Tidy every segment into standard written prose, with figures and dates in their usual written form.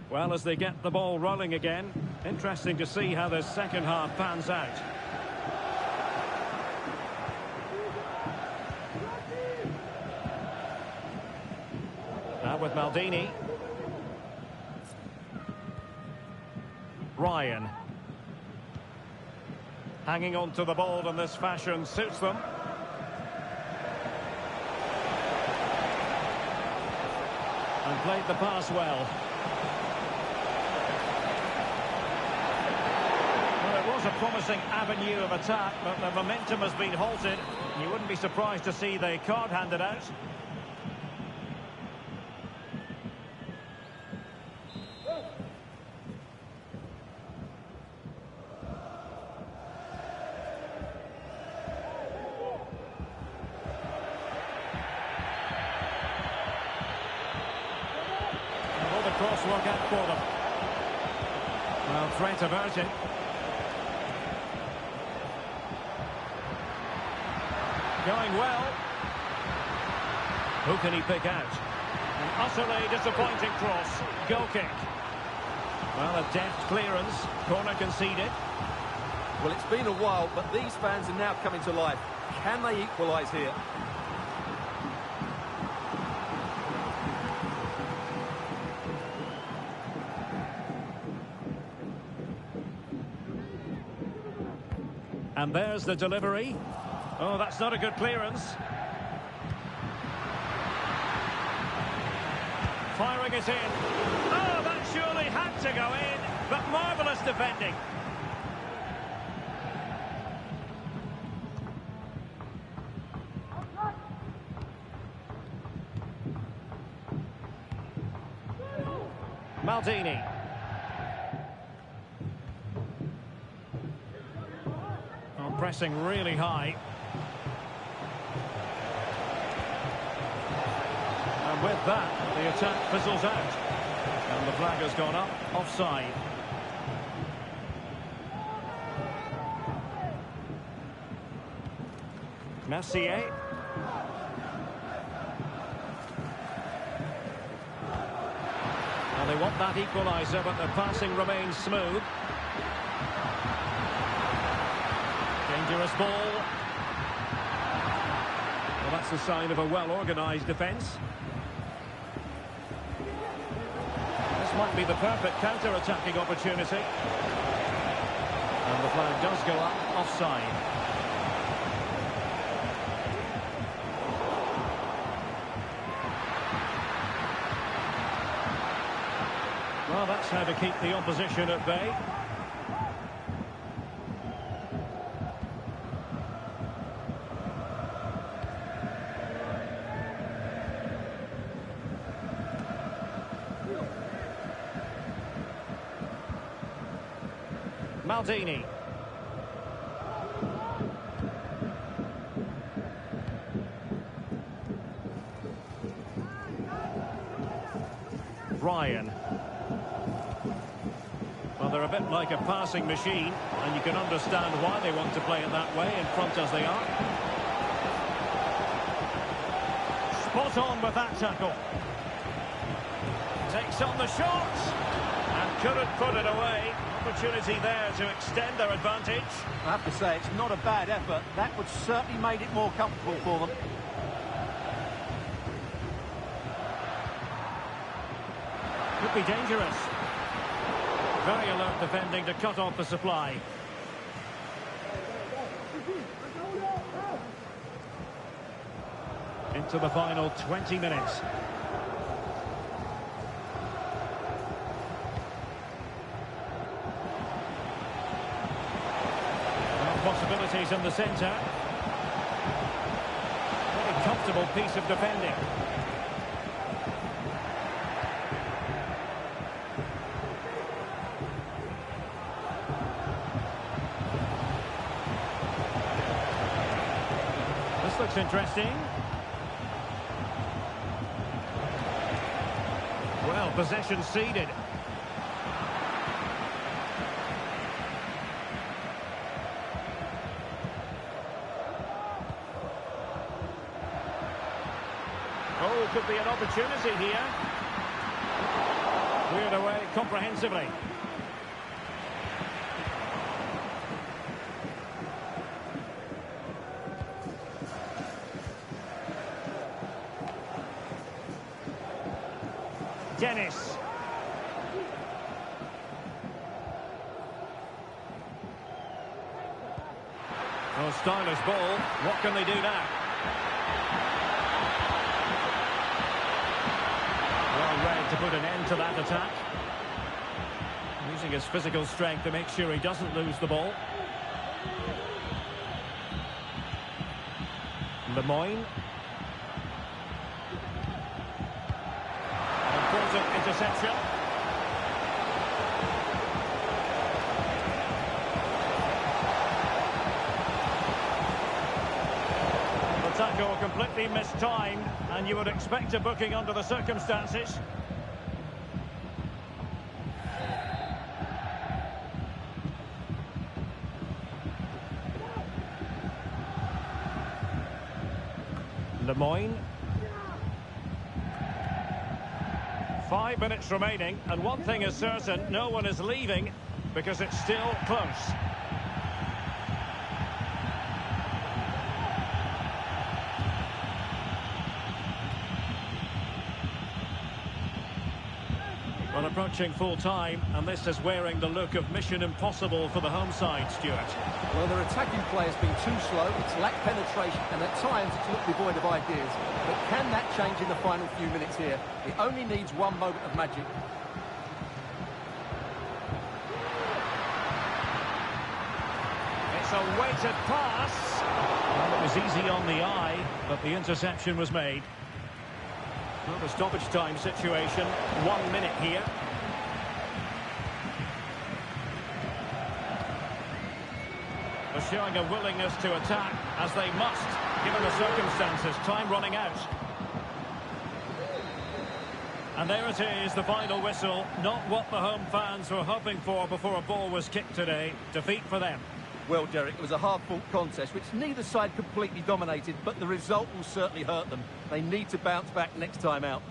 Well, as they get the ball rolling again, interesting to see how the second half pans out. Now with Maldini. Ryan. Hanging on to the ball in this fashion suits them. And played the pass well. Well, it was a promising avenue of attack, but the momentum has been halted. You wouldn't be surprised to see the card handed out. Cross work out for them. Well, threat averted. Going well. Who can he pick out? An utterly disappointing cross. Goal kick. Well, a deft clearance. Corner conceded. Well, it's been a while, but these fans are now coming to life. Can they equalise here? And there's the delivery. Oh, that's not a good clearance. Firing it in. Oh, that surely had to go in. But marvellous defending. Maldini. Pressing really high. And with that, the attack fizzles out. And the flag has gone up, offside. Mercier. Well, they want that equaliser, but the passing remains smooth. Dangerous ball. Well, that's a sign of a well-organised defence. This might be the perfect counter-attacking opportunity. And the flag does go up, offside. Well, that's how to keep the opposition at bay. Maldini. Ryan. Well, they're a bit like a passing machine, and you can understand why they want to play it that way, in front as they are. Spot on with that tackle. Takes on the shot, and couldn't put it away. Opportunity there to extend their advantage. I have to say, it's not a bad effort. That would certainly made it more comfortable for them. Could be dangerous. Very alert defending to cut off the supply. Into the final 20 minutes. Possibilities in the centre. Very comfortable piece of defending. This looks interesting. Well, possession ceded. Oh, could be an opportunity here. We're cleared away comprehensively. Dennis. Oh, stylish ball. What can they do now? Well read to put an end to that attack. Using his physical strength to make sure he doesn't lose the ball. Lemoyne. An important interception. The tackle completely mistimed, and you would expect a booking under the circumstances. Lemoyne. 5 minutes remaining, and one thing is certain, no one is leaving because it's still close. Well, approaching full time, and this is wearing the look of mission impossible for the home side, Stuart. Well, their attacking play has been too slow, it's lacked penetration, and at times it's looked devoid of ideas. But can that change in the final few minutes here? It only needs one moment of magic. It's a weighted pass. Well, it was easy on the eye, but the interception was made. Well, the stoppage time situation, 1 minute here. They're showing a willingness to attack, as they must, given the circumstances. Time running out. And there it is, the final whistle. Not what the home fans were hoping for before a ball was kicked today. Defeat for them. Well, Derek, it was a hard-fought contest, which neither side completely dominated, but the result will certainly hurt them. They need to bounce back next time out.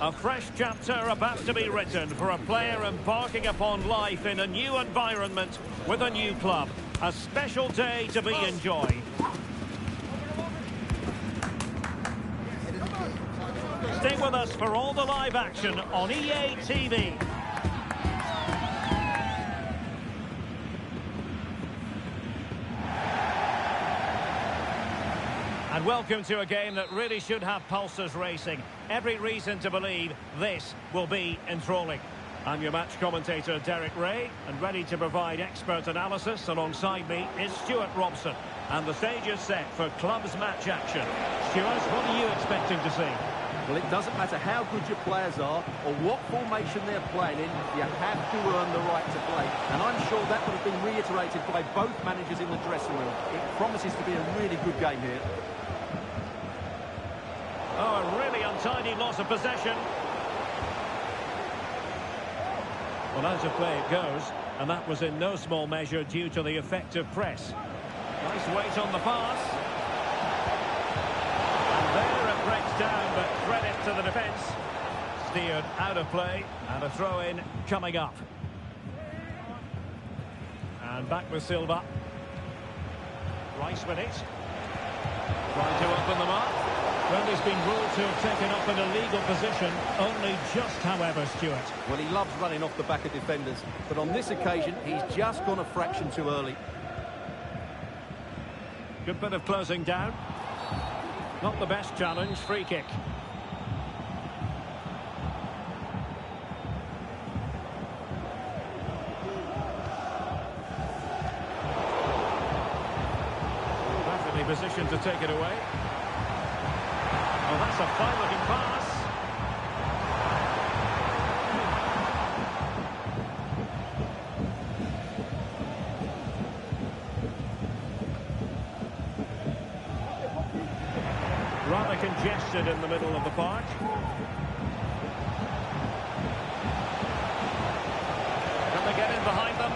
A fresh chapter about to be written for a player embarking upon life in a new environment with a new club. A special day to be enjoyed. Stay with us for all the live action on EA TV. And welcome to a game that really should have pulses racing. Every reason to believe this will be enthralling. I'm your match commentator, Derek Ray, and ready to provide expert analysis alongside me is Stuart Robson. And the stage is set for clubs match action. Stuart, what are you expecting to see? Well, it doesn't matter how good your players are or what formation they're playing in, you have to earn the right to play. And I'm sure that would have been reiterated by both managers in the dressing room. It promises to be a really good game here. Oh, a really untidy loss of possession. Well, out of play it goes, and that was in no small measure due to the effective press. Nice weight on the pass. And there it breaks down, but credit to the defence. Steered out of play, and a throw-in coming up. And back with Silva. Rice with it. Trying to open the mark. Well, he's been ruled to have taken up an illegal position, only just, however, Stuart. Well, he loves running off the back of defenders, but on this occasion, he's just gone a fraction too early. Good bit of closing down. Not the best challenge, free kick. Perfectly positioned to take it away. Well, that's a fine-looking pass. Rather congested in the middle of the park. Can they get in behind them?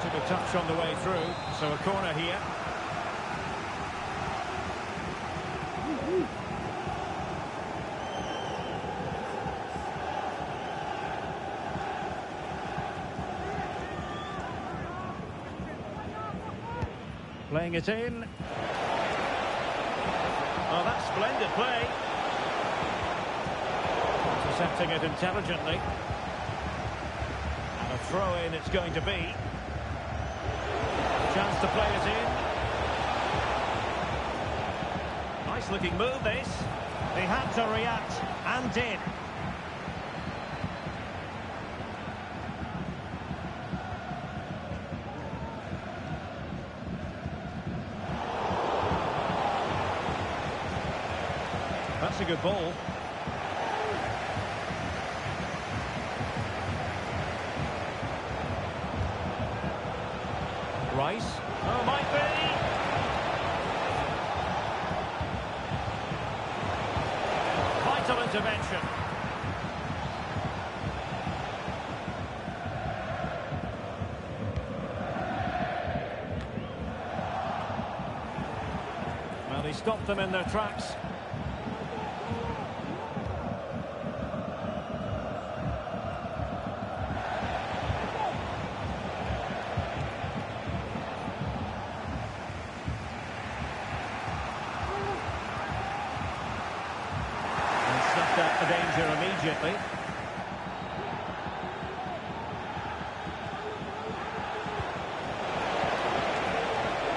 Took a touch on the way through, so a corner here. Playing it in. Oh, that's splendid play. Intercepting it intelligently. And a throw-in it's going to be. Chance to play it in. Nice looking move, this. They had to react, and did. That's a good ball. Rice. Oh, might be. Vital intervention. Well, he stopped them in their tracks. Out the danger immediately.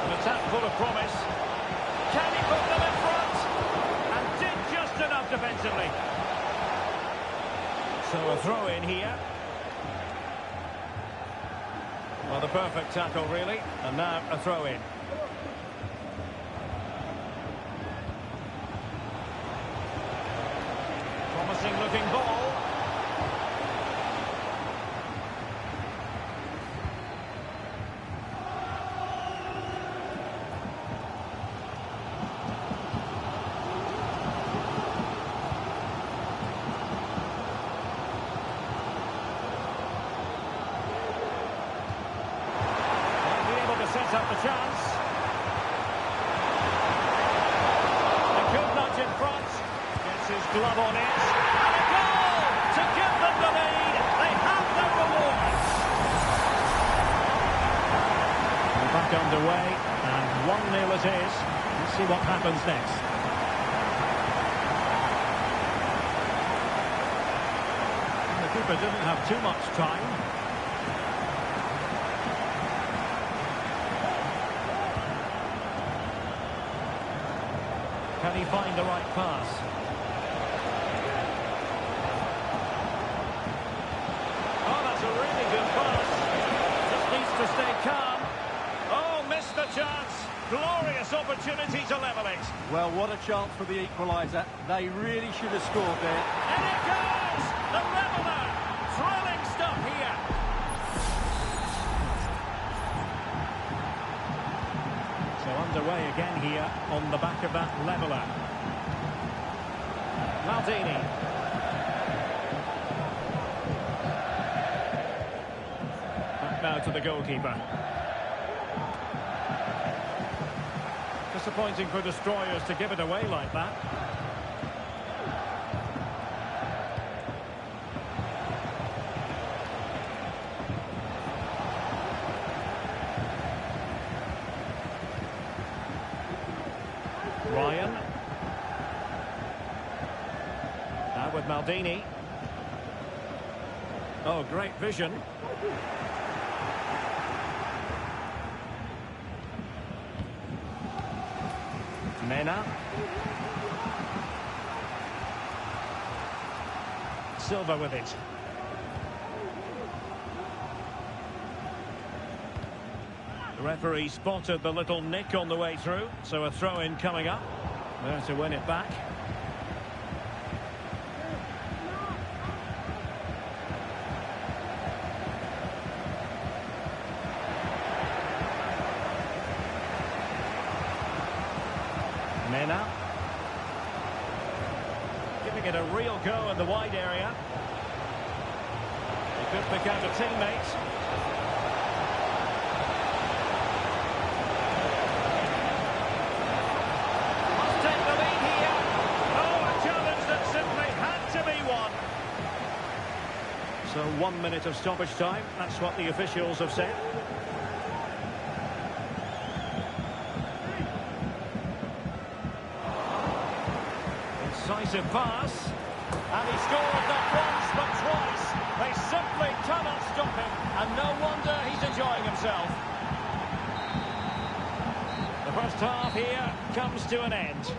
An attack full of promise. Can he put them in front? And did just enough defensively. So a throw in here. Well, the perfect tackle, really. And now a throw in. Promising looking ball. Might be able to set up the chance. They could nudge in front. Gets his glove on it. And a goal to give them the lead. They have their reward. We're back underway, and 1-0 it is. Let's see what happens next. The keeper didn't have too much time. Can he find the right pass? Oh, that's a really good pass. Just needs to stay calm. Oh, missed the chance. Glorious opportunity to level it. Well, what a chance for the equaliser. They really should have scored there. And it goes! The leveller! Thrilling stuff here. So underway again here on the back of that leveller. Maldini. Back now to the goalkeeper. Disappointing for destroyers to give it away like that. Ryan. Now with Maldini. Oh, great vision. Mena. Silva with it. The referee spotted the little nick on the way through, so a throw-in coming up. There to win it back. Mena. Giving it a real go in the wide area. He could pick out a teammate. Must take the lead here. Oh, a challenge that simply had to be won. So 1 minute of stoppage time. That's what the officials have said. Decisive pass, and he scored not once but twice. They simply cannot stop him, and no wonder he's enjoying himself. The first half here comes to an end.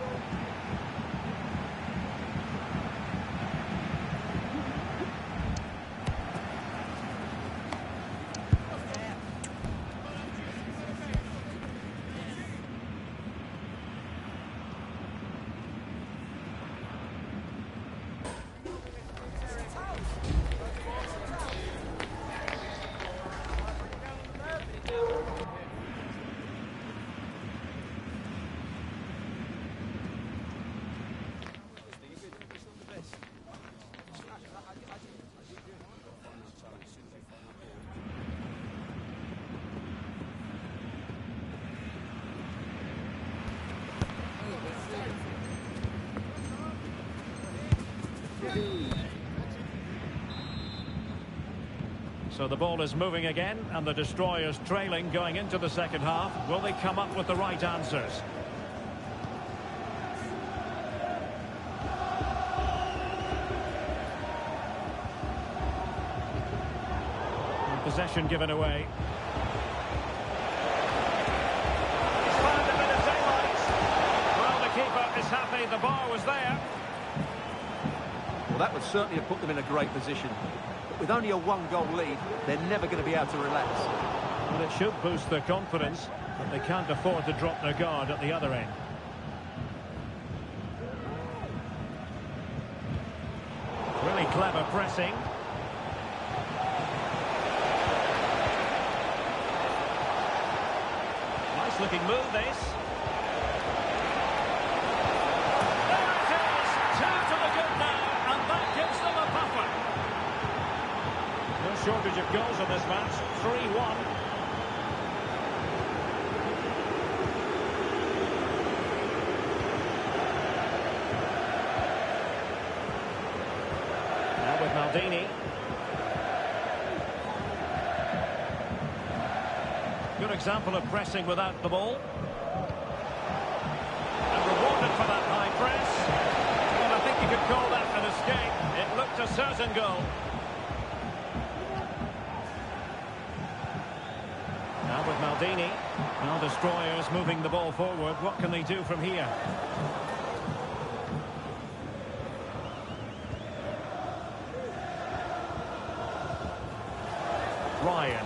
So the ball is moving again, and the destroyers trailing going into the second half. Will they come up with the right answers? And possession given away. He's found a bit of daylight. Well, the keeper is happy the bar was there. Well, that would certainly have put them in a great position. With only a one-goal lead, they're never going to be able to relax. Well, it should boost their confidence, but they can't afford to drop their guard at the other end. Really clever pressing. Nice looking move, this. There it is! 2 to the good now, and that gives them a buffer. No shortage of goals in this match. 3-1. Maldini. Good example of pressing without the ball. And rewarded for that high press. Well, I think you could call that an escape. It looked a certain goal. Now with Maldini. Now destroyers moving the ball forward. What can they do from here? Ryan.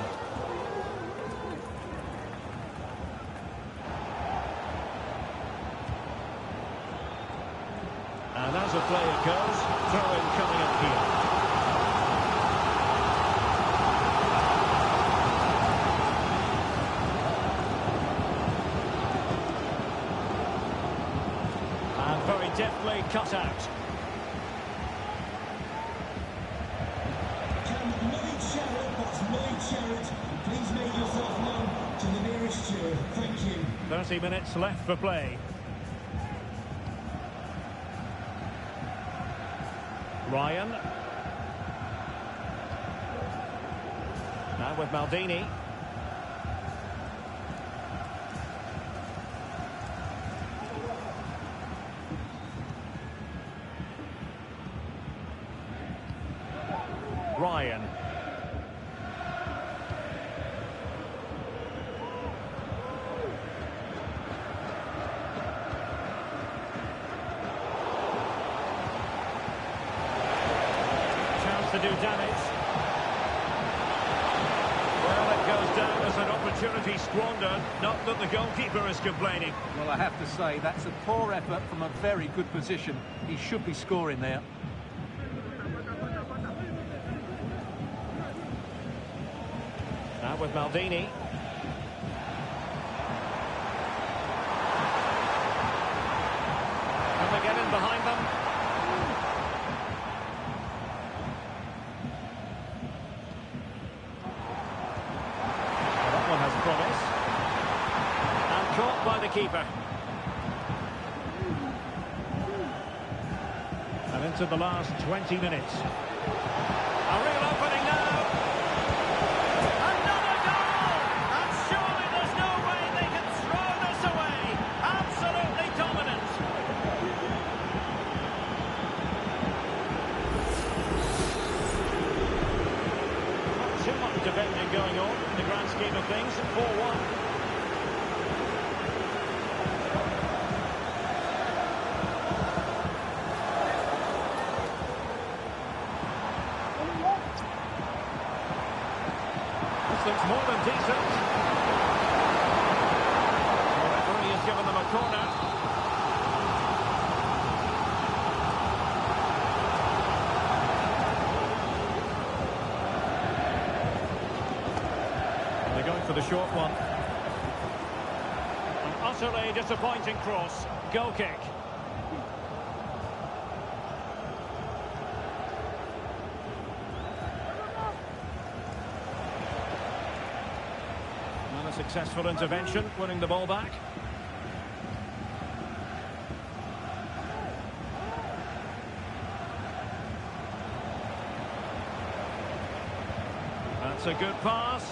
And as a play it goes, throw-in coming up here. And very deftly cut out. Please make yourself known to the nearest steward. Thank you. 30 minutes left for play. Ryan. Now with Maldini. Ryan. To do damage. Well, it goes down as an opportunity squandered. Not that the goalkeeper is complaining. Well, I have to say, that's a poor effort from a very good position. He should be scoring there. Now with Maldini. Can they get in behind them? Caught by the keeper. And into the last 20 minutes. A real opening now. Another goal! And surely there's no way they can throw this away. Absolutely dominant. Not too much defending going on in the grand scheme of things. 4-1. Looks more than decent. The referee has given them a corner. And they're going for the short one. An utterly disappointing cross. Goal kick. Successful intervention, winning the ball back. That's a good pass.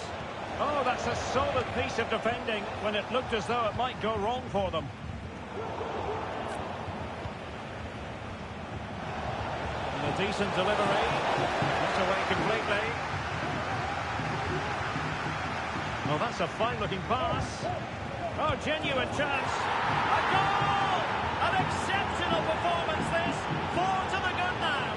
Oh, that's a solid piece of defending when it looked as though it might go wrong for them. And a decent delivery. Not away completely. Oh, that's a fine-looking pass. Oh, genuine chance. A goal! An exceptional performance, this. 4 to the good now.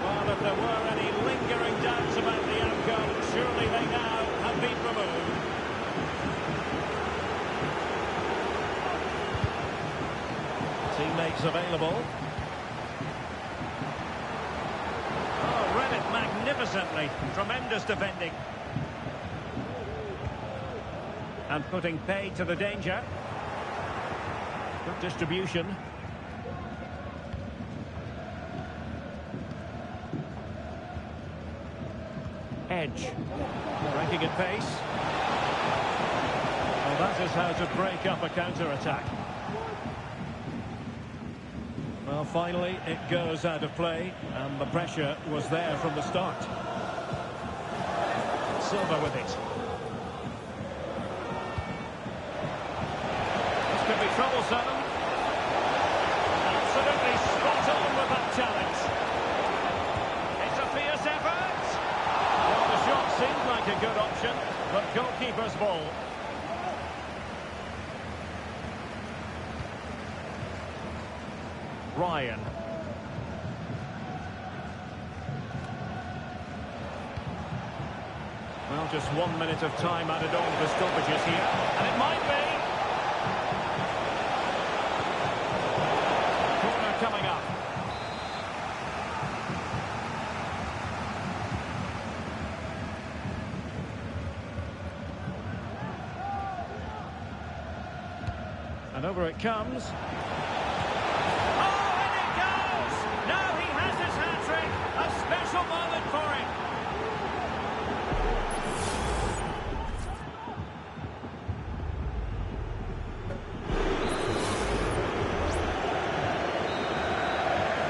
Well, if there were any lingering doubts about the outcome, surely they now have been removed. Teammates available. Magnificently. Tremendous defending. And putting pay to the danger. Good distribution. Edge. Breaking at pace. Well, that is how to break up a counter-attack. Well, finally, it goes out of play, and the pressure was there from the start. Silva with it. This could be troublesome. Absolutely spot on with that challenge. It's a fierce effort. Well, the shot seemed like a good option, but goalkeeper's ball. Ryan. Well, just 1 minute of time added on for stoppages here, and it might be. Corner coming up. And over it comes. Special moment for him.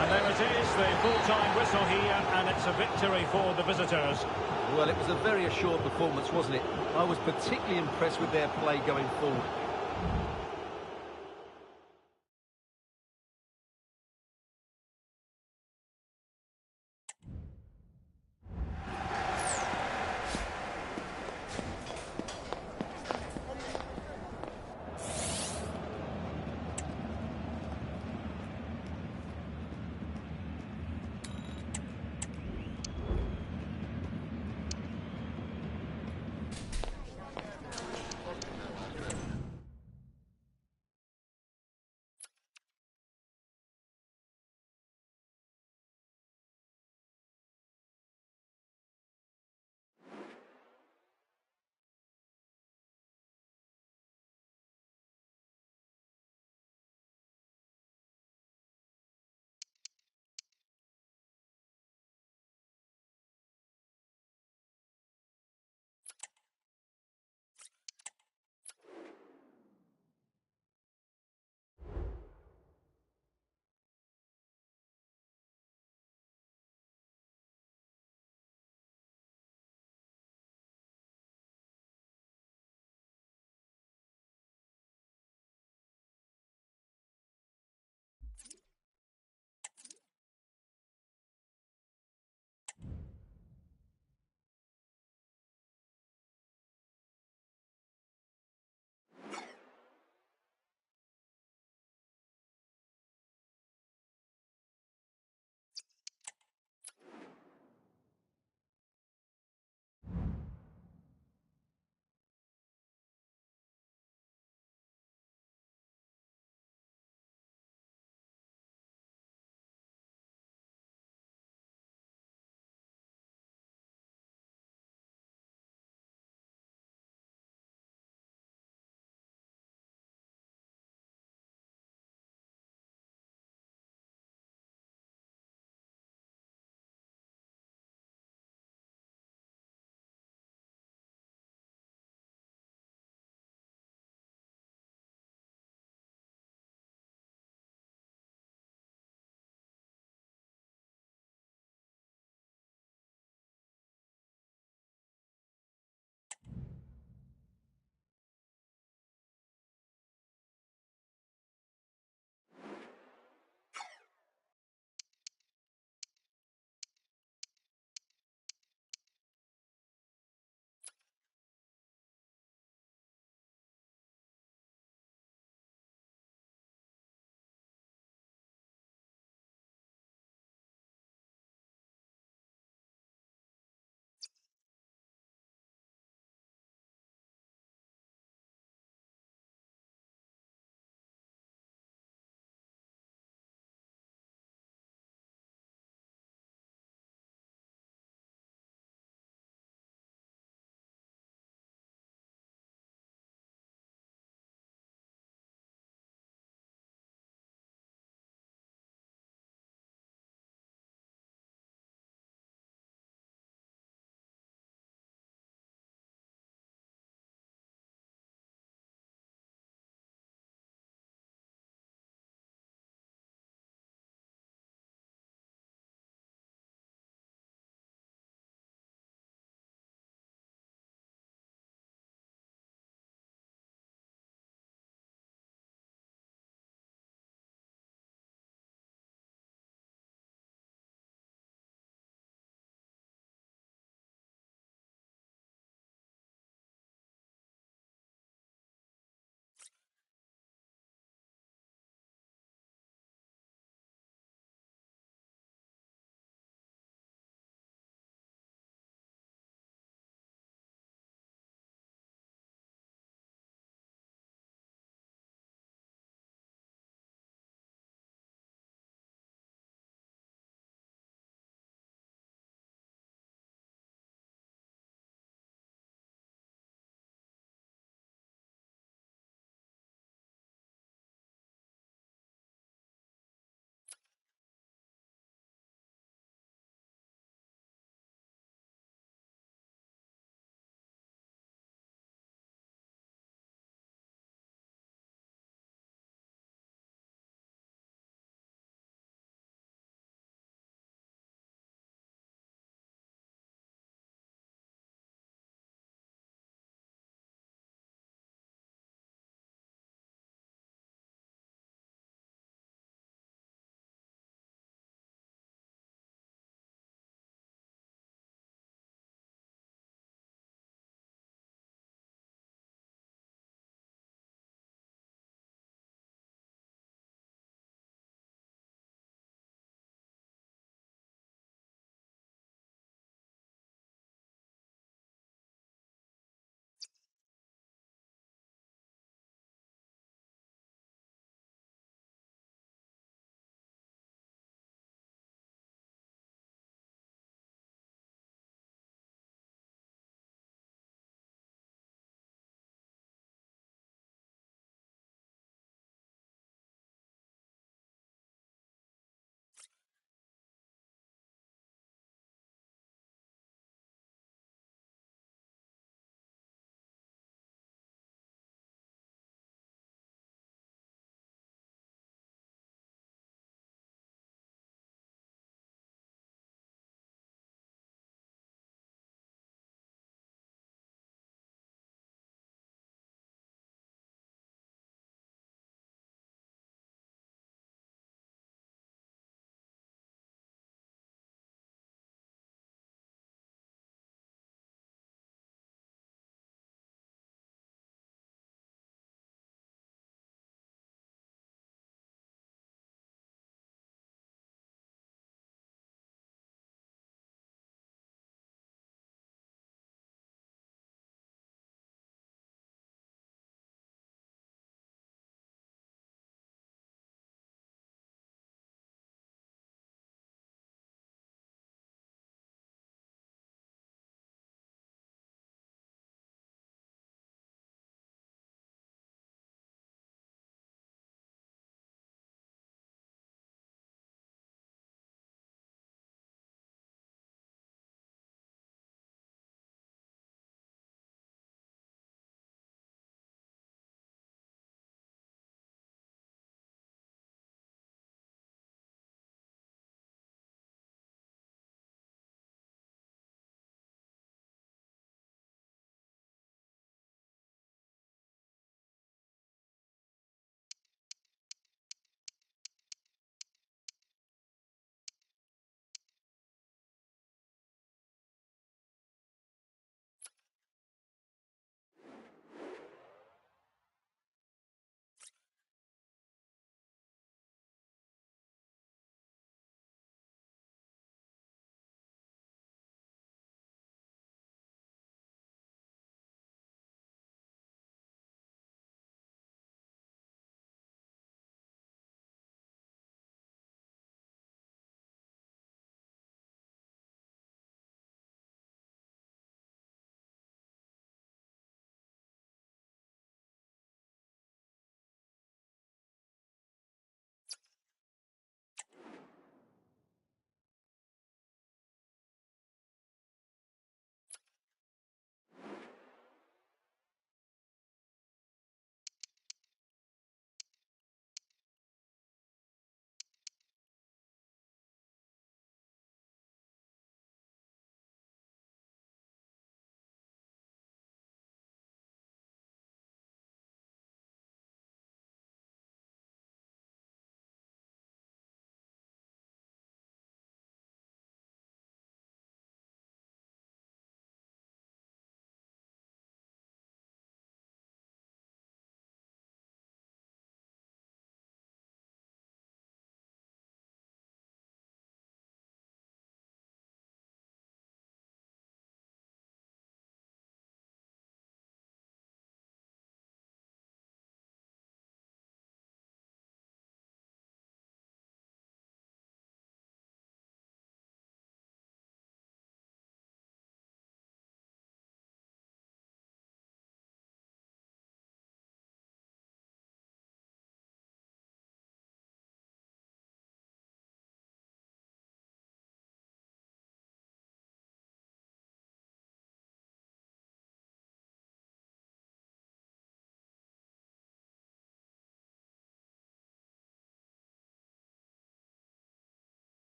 And there it is, the full-time whistle here, and it's a victory for the visitors. Well, it was a very assured performance, wasn't it? I was particularly impressed with their play going forward.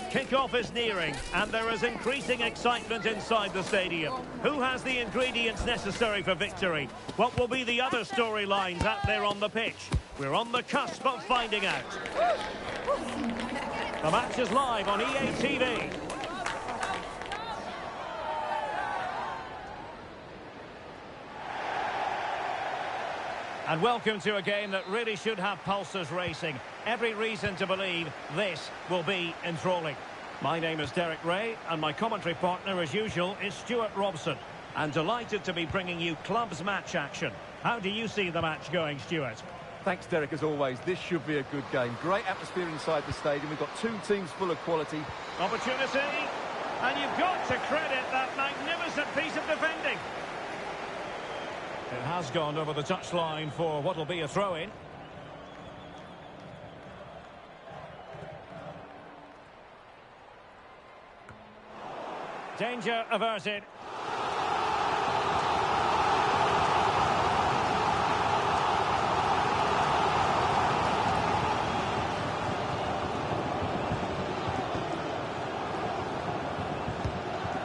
Kick-off is nearing, and there is increasing excitement inside the stadium. Who has the ingredients necessary for victory? What will be the other storylines out there on the pitch? We're on the cusp of finding out. The match is live on EA TV. And welcome to a game that really should have pulses racing. Every reason to believe this will be enthralling. My name is Derek Ray, and my commentary partner, as usual, is Stuart Robson. And delighted to be bringing you clubs match action. How do you see the match going, Stuart? Thanks, Derek, as always. This should be a good game. Great atmosphere inside the stadium. We've got two teams full of quality. Opportunity, and you've got to credit that magnificent piece of defending. It has gone over the touchline for what will be a throw-in. Danger averted.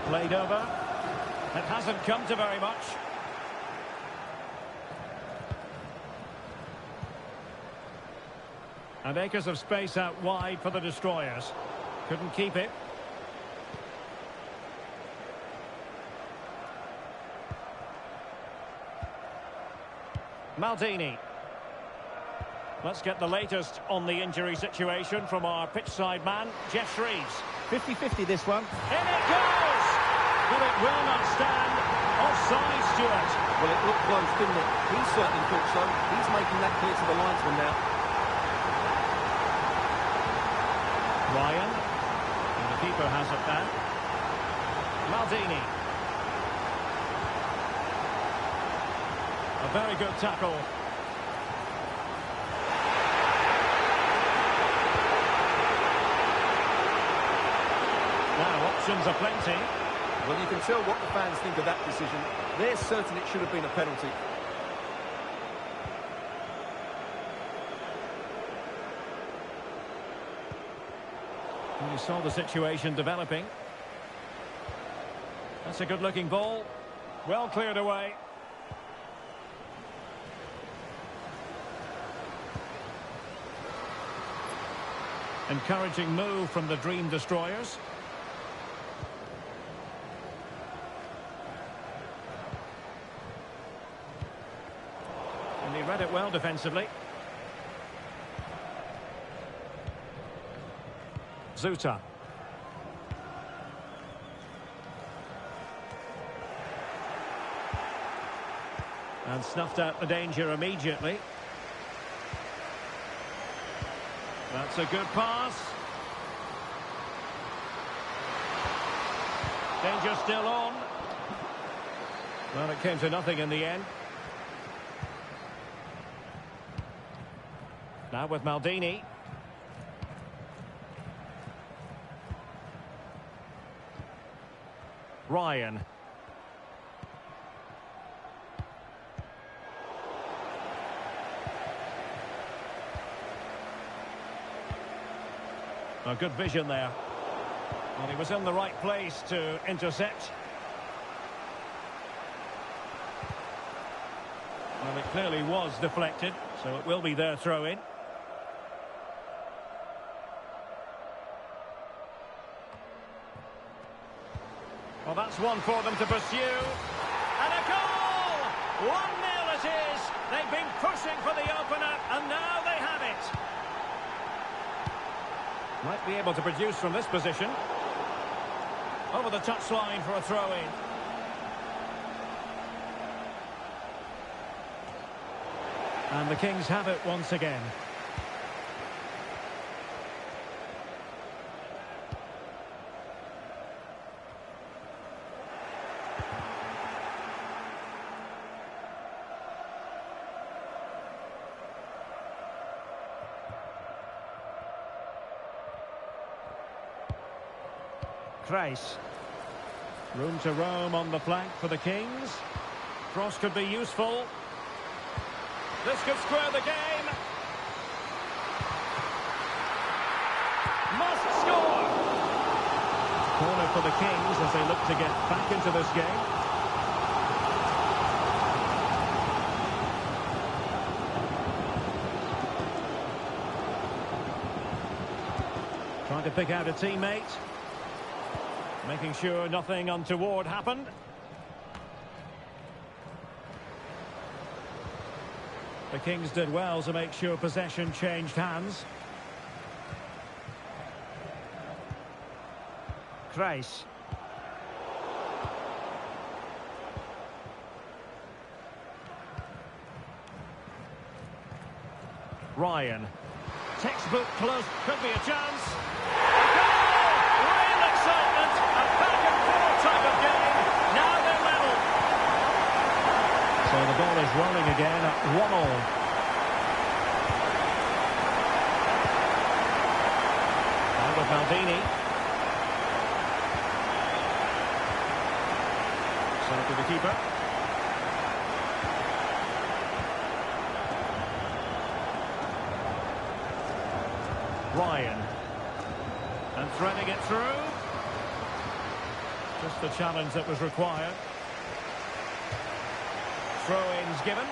Played over. It hasn't come to very much. And acres of space out wide for the destroyers. Couldn't keep it. Maldini. Let's get the latest on the injury situation from our pitchside man, Geoff Shreeves. 50-50 this one. In it goes! But it will not stand. Offside, Stuart. Well, it looked close, didn't it? He certainly thought so. He's making that clear to the linesman now. Ryan, and the keeper has it now. Maldini. A very good tackle. Now, options are plenty. Well, you can tell what the fans think of that decision. They're certain it should have been a penalty. You saw the situation developing. That's a good-looking ball. Well cleared away. Encouraging move from the Dream Destroyers. And he read it well defensively. Zuta. And snuffed out the danger immediately. That's a good pass. Danger still on. Well, it came to nothing in the end. Now with Maldini. Ryan. A good vision there. Well, he was in the right place to intercept. Well, it clearly was deflected, so it will be their throw-in. Well, that's one for them to pursue. And a goal! 1-0 it is. They've been pushing for the opener, and now they have it. Might be able to produce from this position. Over the touchline for a throw-in. And the Kings have it once again. Kreis. Room to roam on the flank for the Kings. Cross could be useful. This could square the game. Must score! for the Kings as they look to get back into this game. Trying to pick out a teammate. Making sure nothing untoward happened. The Kings did well to make sure possession changed hands. Kreis. Ryan. Textbook close. Could be a chance. A goal! Real excitement. A back-and-forth type of game. Now they're level. So the ball is rolling again at 1-1. And with Maldini. So to the keeper. Ryan. And threading it through. Just the challenge that was required. Throw-ins given.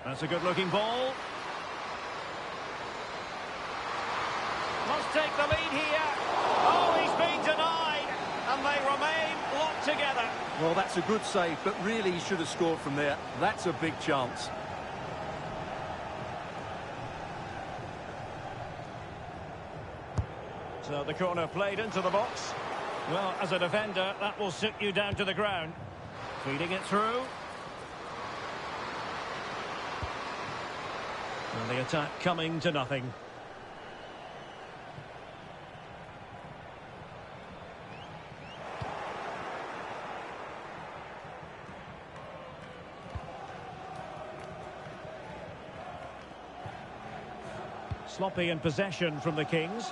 That's a good-looking ball. Must take the lead here. Oh, he's been denied. And they remain locked together. Well, that's a good save, but really he should have scored from there. That's a big chance. So the corner played into the box. Well, as a defender, that will sit you down to the ground. Feeding it through. And the attack coming to nothing. Sloppy in possession from the Kings.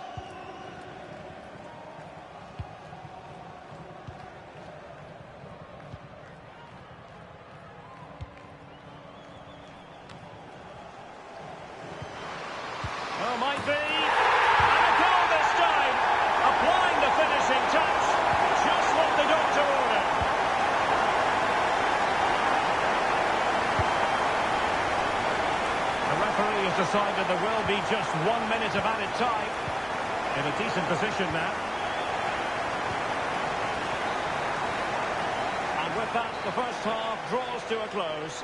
Oh, might be. And a goal this time. Applying the finishing touch. Just what the doctor ordered. The referee has decided there will be just 1 minute of added time. In a decent position now. And with that, the first half draws to a close.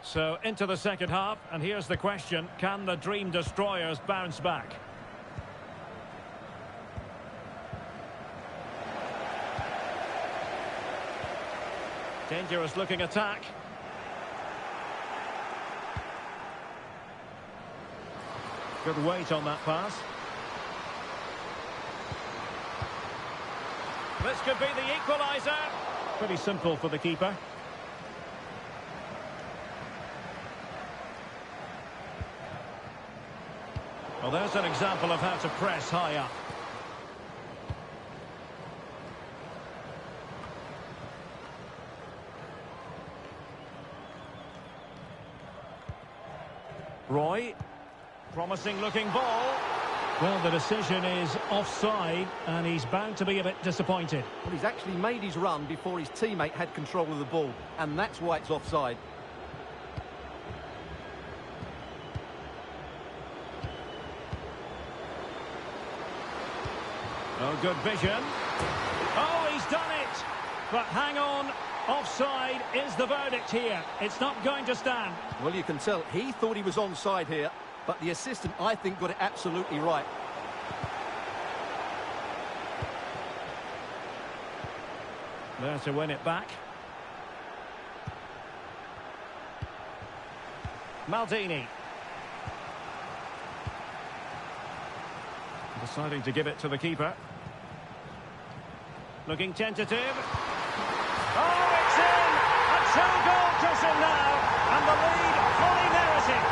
So into the second half, and here's the question: can the Dream Destroyers bounce back? Dangerous looking attack. Good weight on that pass. This could be the equaliser. Pretty simple for the keeper. Well, there's an example of how to press high up. Roy, promising looking ball. Well, the decision is offside, and he's bound to be a bit disappointed. Well, he's actually made his run before his teammate had control of the ball, and that's why it's offside. Oh, good vision. Oh, he's done it. But hang on, Offside is the verdict here. It's not going to stand. Well, you can tell he thought he was onside here, but the assistant, I think, got it absolutely right. There to win it back. Maldini. Deciding to give it to the keeper. Looking tentative. Oh, it's in! A two-goal cushion now, and the lead fully merited.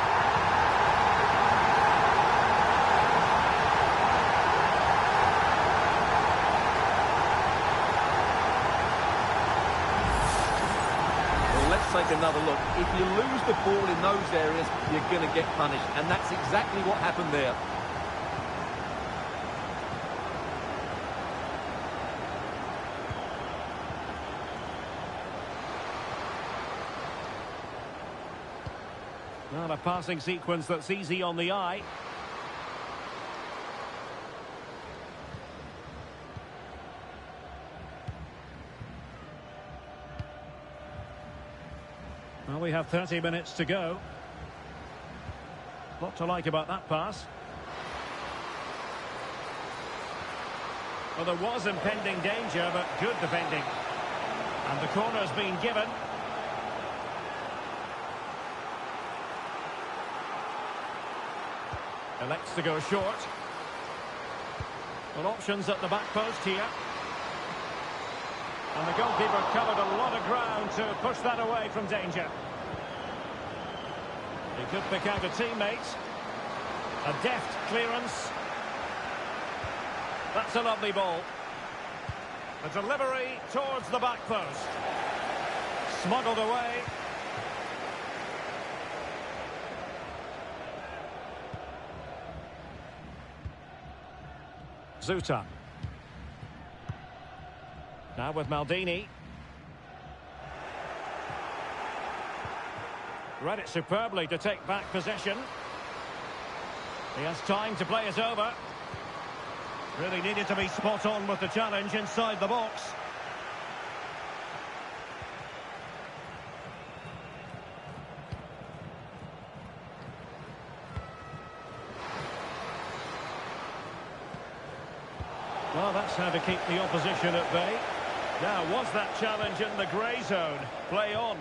Well, let's take another look. If you lose the ball in those areas, you're going to get punished, and that's exactly what happened there. Not a passing sequence that's easy on the eye. Well, we have 30 minutes to go. Lot to like about that pass. Well, there was impending danger, but good defending. And the corner's been given. Elects to go short. Well, options at the back post here. And the goalkeeper covered a lot of ground to push that away from danger. He could pick out a teammate. A deft clearance. That's a lovely ball. A delivery towards the back post. Smuggled away. Zuta. Now with Maldini. Read it superbly to take back possession. He has time to play it over. Really needed to be spot on with the challenge inside the box. Well, that's how to keep the opposition at bay. Now, was that challenge in the grey zone? Play on.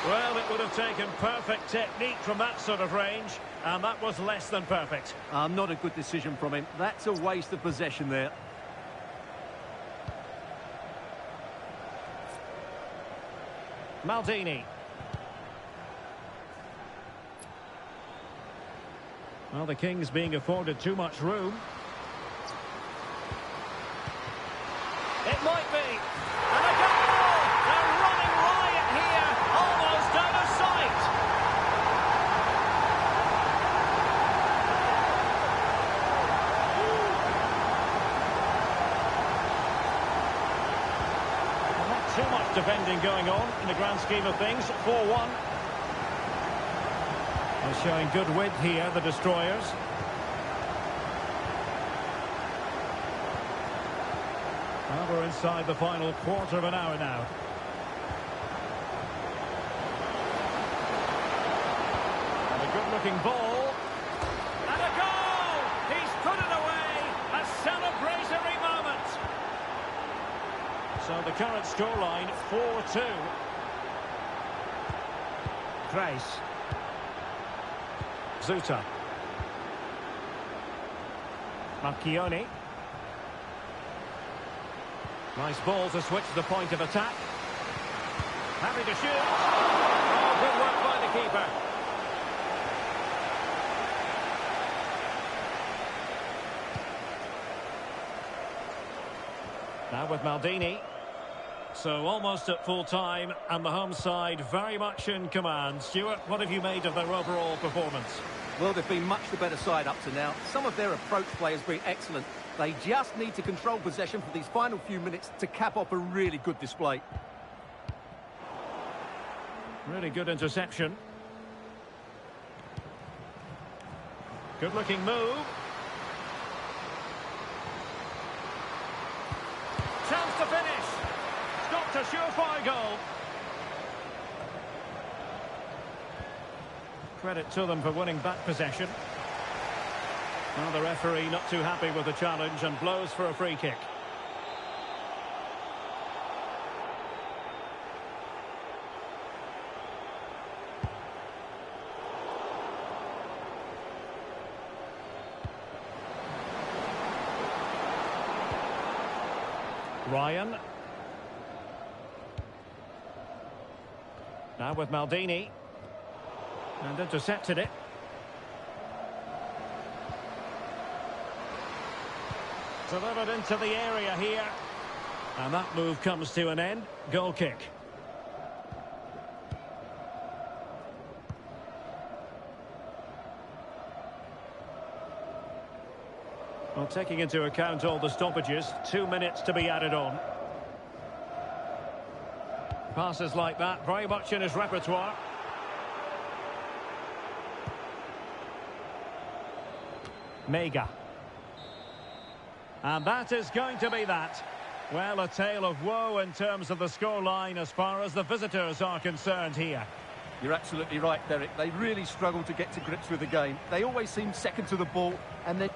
Well, it would have taken perfect technique from that sort of range, and that was less than perfect. Not a good decision from him. That's a waste of possession there. Maldini. Well, the Kings being afforded too much room. It might be. And a goal! They're running riot here, almost out of sight. Well, not too much defending going on in the grand scheme of things. 4-1. They're showing good width here, the destroyers. Well, we're inside the final quarter of an hour now. And a good-looking ball. And a goal! He's put it away! A celebratory moment! So the current scoreline, 4-2. Grace. Zuta. Marchioni. Nice ball to switch the point of attack. Happy to shoot. Oh, good work by the keeper. Now with Maldini. So almost at full time, and the home side very much in command. Stuart, what have you made of their overall performance? Well, they've been much the better side up to now. Some of their approach play has been excellent. They just need to control possession for these final few minutes to cap off a really good display. Really good interception. Good looking move. surefire goal. Credit to them for winning back possession. Well, the referee not too happy with the challenge and blows for a free kick. Ryan. Now with Maldini. And intercepted it. Delivered into the area here. And that move comes to an end. Goal kick. Well, taking into account all the stoppages, 2 minutes to be added on. Passes like that, very much in his repertoire. Mega. And that is going to be that. Well, a tale of woe in terms of the scoreline as far as the visitors are concerned here. You're absolutely right, Derek. They really struggle to get to grips with the game. They always seem second to the ball, and then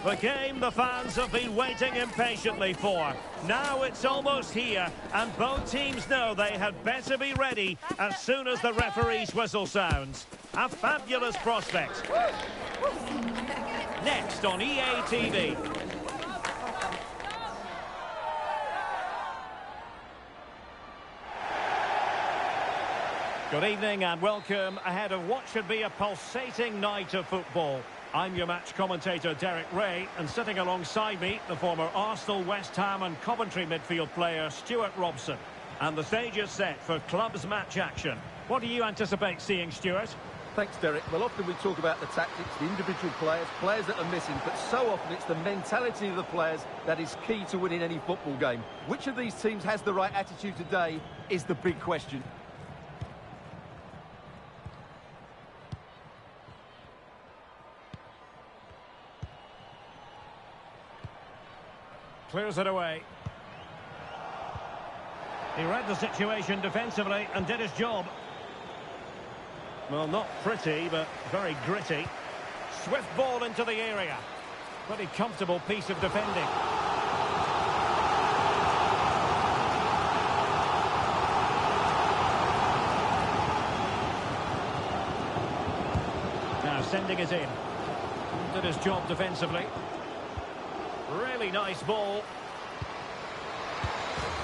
The game the fans have been waiting impatiently for. Now it's almost here, and both teams know they had better be ready as soon as the referee's whistle sounds. A fabulous prospect. Next on EA TV. Good evening and welcome ahead of what should be a pulsating night of football. I'm your match commentator Derek Ray, and sitting alongside me, the former Arsenal, West Ham and Coventry midfield player Stuart Robson. And the stage is set for clubs match action. What do you anticipate seeing, Stuart? Thanks, Derek. Well, often we talk about the tactics, the individual players that are missing, but so often it's the mentality of the players that is key to winning any football game. Which of these teams has the right attitude today is the big question. Clears it away. He read the situation defensively and did his job. Well, not pretty, but very gritty. Swift ball into the area. Pretty comfortable piece of defending. Now sending it in. Did his job defensively. Really nice ball.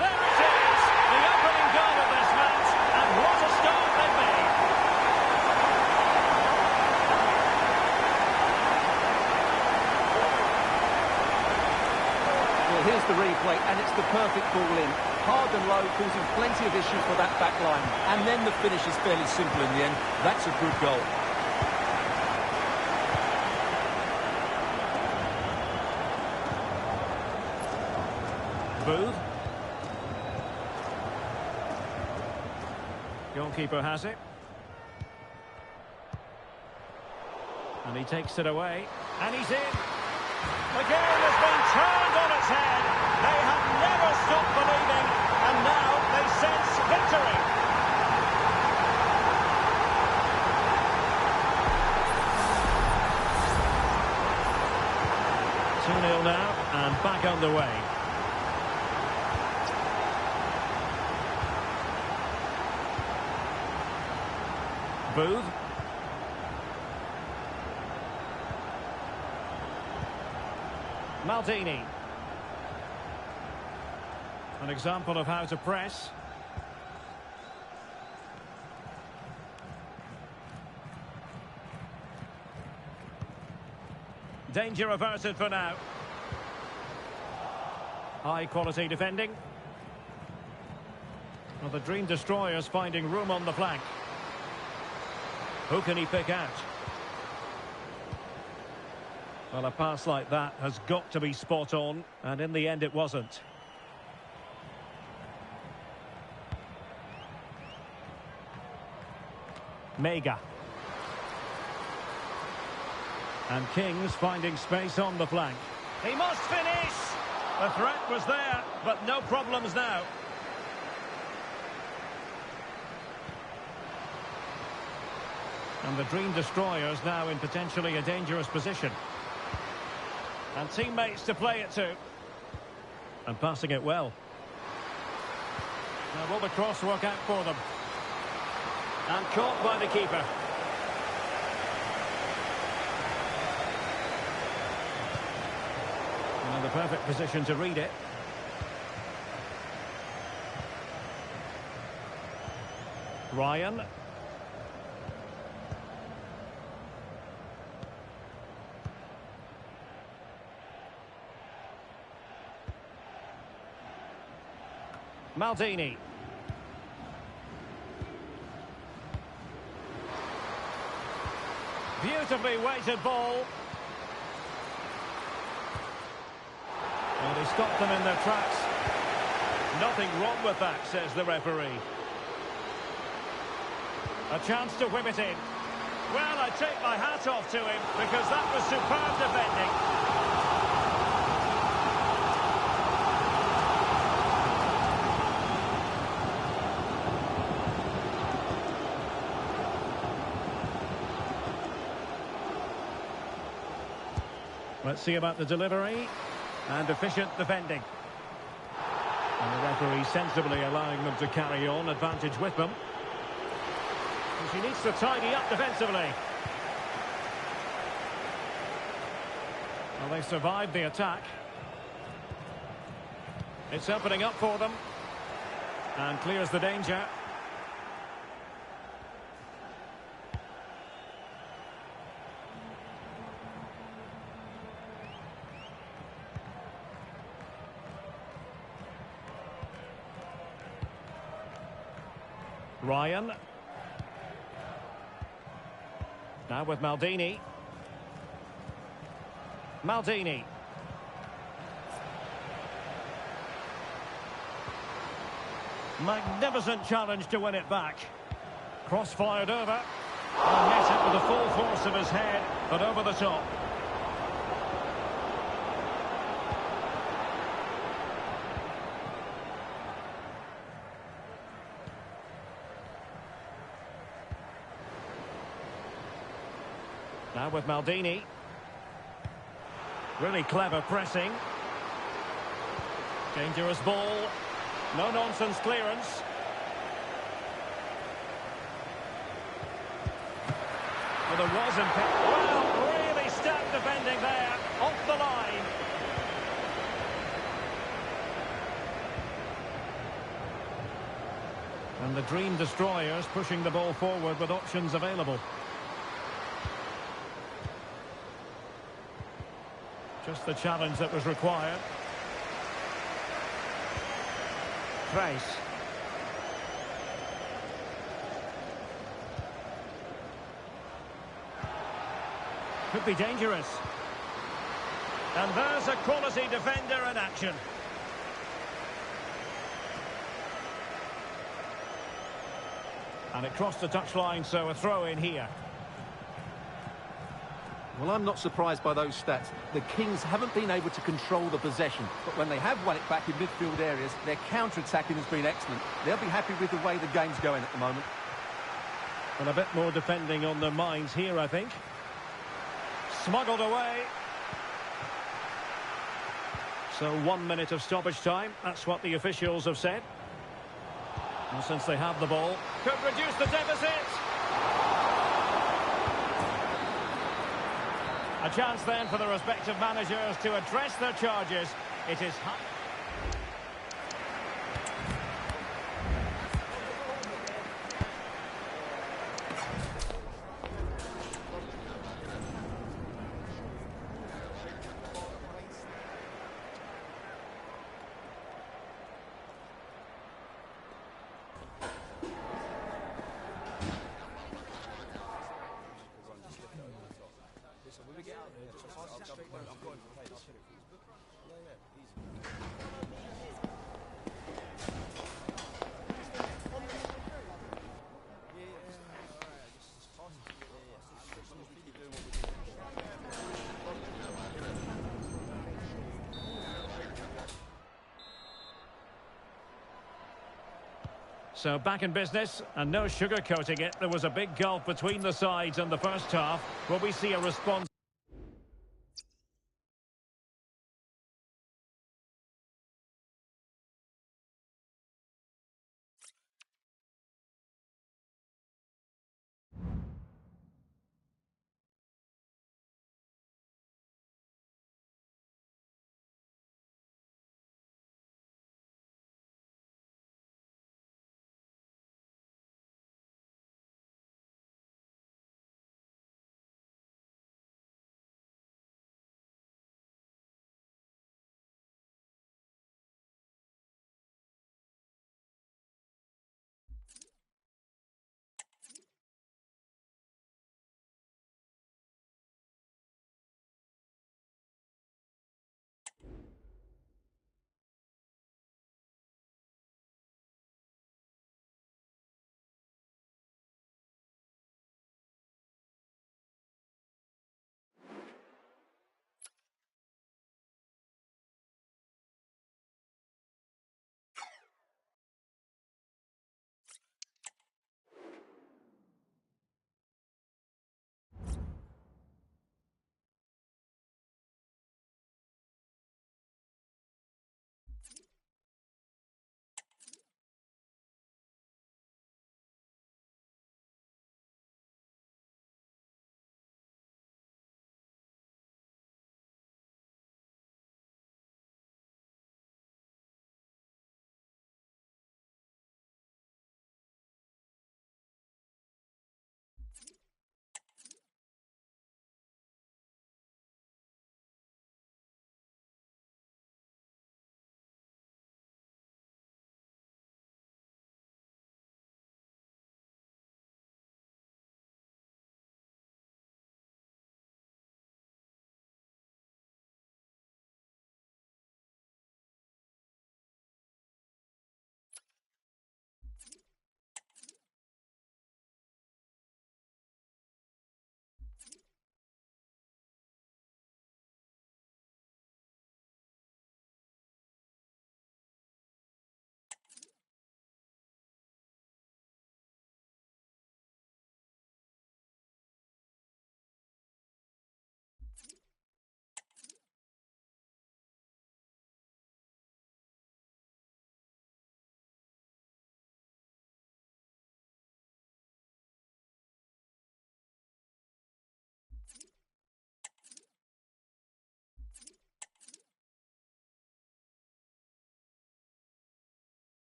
There it is! The opening goal of this match, and what a start they've made! Well, here's the replay, and it's the perfect ball in. Hard and low, causing plenty of issues for that back line. And then the finish is fairly simple in the end. That's a good goal. Booth. Goalkeeper has it. And he takes it away. And he's in. The game has been turned on its head. They have never stopped believing. And now they sense victory. Two 0 now and back underway. Booth. Maldini. An example of how to press. Danger averted for now. High quality defending. Well, the Dream Destroyers finding room on the flank. Who can he pick out? Well, a pass like that has got to be spot on, and in the end it wasn't. Mega. And Kings finding space on the flank. He must finish! The threat was there, but no problems now. And the Dream Destroyers now in potentially a dangerous position. And teammates to play it to. And passing it well. Now will the cross work out for them? And caught by the keeper. And the perfect position to read it. Ryan. Maldini. Beautifully weighted ball. Well, they stopped them in their tracks. Nothing wrong with that, says the referee. A chance to whip it in. Well, I take my hat off to him because that was superb defending. Let's see about the delivery. And efficient defending. And the referee sensibly allowing them to carry on, advantage with them. And she needs to tidy up defensively. Well, they survived the attack. It's opening up for them. And clears the danger. Ryan. Now with Maldini. Maldini. Magnificent challenge to win it back. Cross fired over. And hit it with the full force of his head, but over the top. Now with Maldini. Really clever pressing. Dangerous ball. No-nonsense clearance. Well, there was impact. Well, really stout defending there. Off the line. And the Dream Destroyers pushing the ball forward with options available. Just the challenge that was required. Price. Could be dangerous. And there's a quality defender in action. And it crossed the touchline, so a throw in here. Well, I'm not surprised by those stats. The Kings haven't been able to control the possession, but when they have won it back in midfield areas, their counter-attacking has been excellent. They'll be happy with the way the game's going at the moment. And a bit more defending on their minds here, I think. Smuggled away. So 1 minute of stoppage time. That's what the officials have said. And since they have the ball, could reduce the deficit. A chance then for the respective managers to address their charges. It is... So back in business, and no sugarcoating it. There was a big gulf between the sides in the first half. Will we see a response?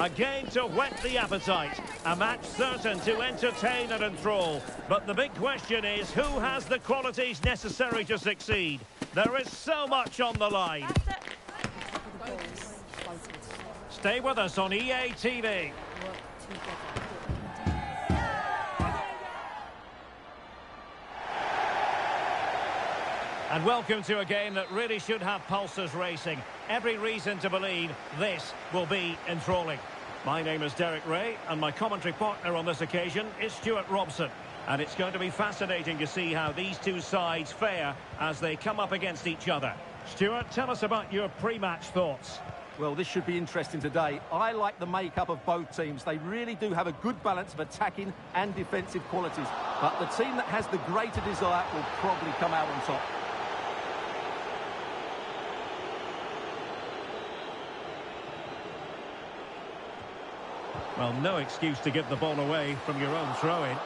A game to whet the appetite. A match certain to entertain and enthrall. But the big question is, who has the qualities necessary to succeed? There is so much on the line. Stay with us on EA TV. And welcome to a game that really should have pulses racing. Every reason to believe this will be enthralling. My name is Derek Ray, and my commentary partner on this occasion is Stuart Robson. And it's going to be fascinating to see how these two sides fare as they come up against each other. Stuart, tell us about your pre-match thoughts. Well, this should be interesting today. I like the makeup of both teams. They really do have a good balance of attacking and defensive qualities. But the team that has the greater desire will probably come out on top. Well, no excuse to give the ball away from your own throw-in.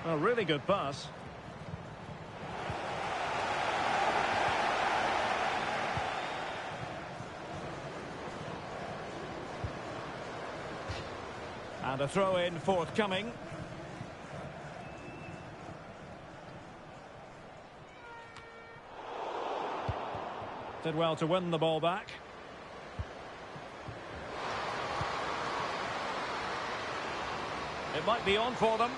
A really good pass. And a throw-in forthcoming. Did well to win the ball back. It might be on for them.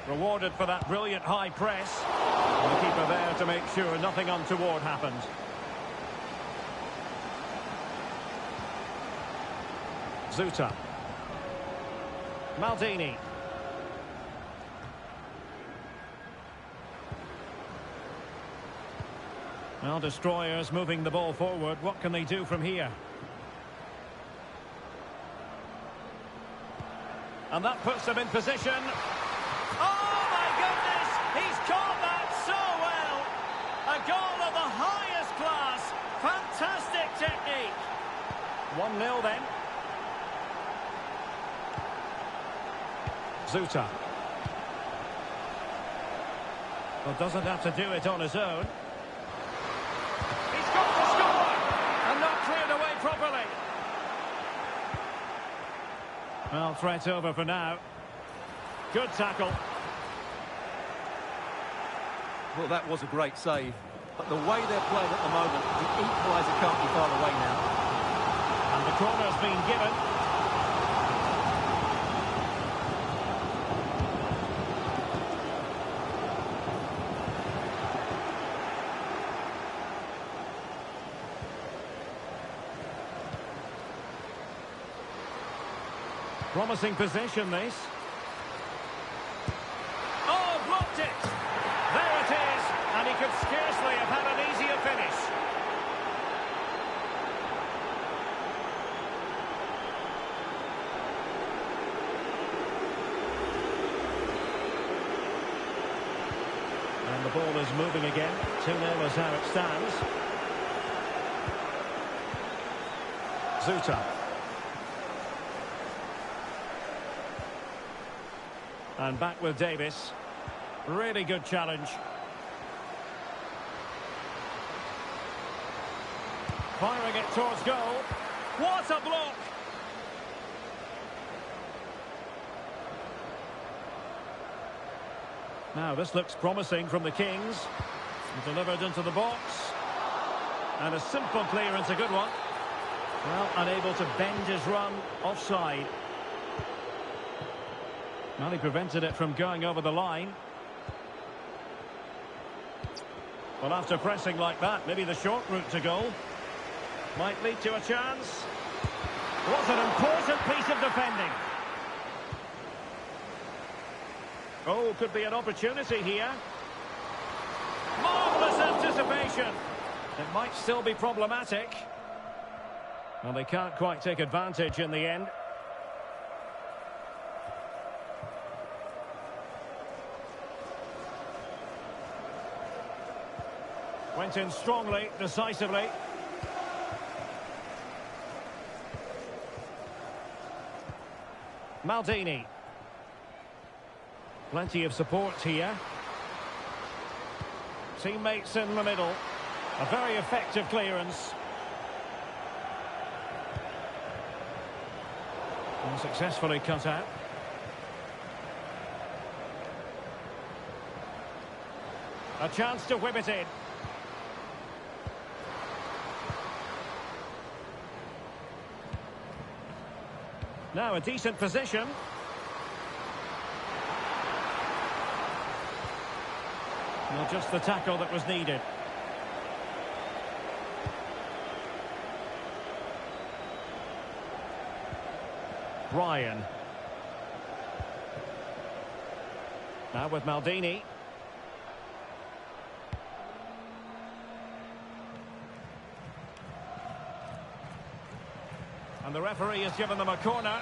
Rewarded for that brilliant high press. And the keeper there to make sure nothing untoward happens. Zuta. Maldini. Well, destroyers moving the ball forward. What can they do from here? And that puts them in position. Oh, my goodness! He's caught that so well! A goal of the highest class. Fantastic technique. 1-0 then. Zuta. Well, doesn't have to do it on his own. He's got to score! And not cleared away properly. Well, threat over for now. Good tackle. Well, that was a great save. But the way they're playing at the moment, the equaliser can't be far away now. And the corner's been given. Promising possession, this. Oh, blocked it! There it is! And he could scarcely have had an easier finish. And the ball is moving again. 2-0 is how it stands. Zuta. And back with Davis. Really good challenge. Firing it towards goal. What a block! Now this looks promising from the Kings. Delivered into the box. And a simple clearance, a good one. Well, unable to bend his run offside. Well, he prevented it from going over the line. Well, after pressing like that, maybe the short route to goal might lead to a chance. What an important piece of defending. Oh, could be an opportunity here. Marvellous anticipation. It might still be problematic. Well, they can't quite take advantage in the end. Went in strongly, decisively. Maldini. Plenty of support here. Teammates in the middle. A very effective clearance. And successfully cut out. A chance to whip it in. Now a decent position. Well, just the tackle that was needed. Ryan. Now with Maldini. And the referee has given them a corner.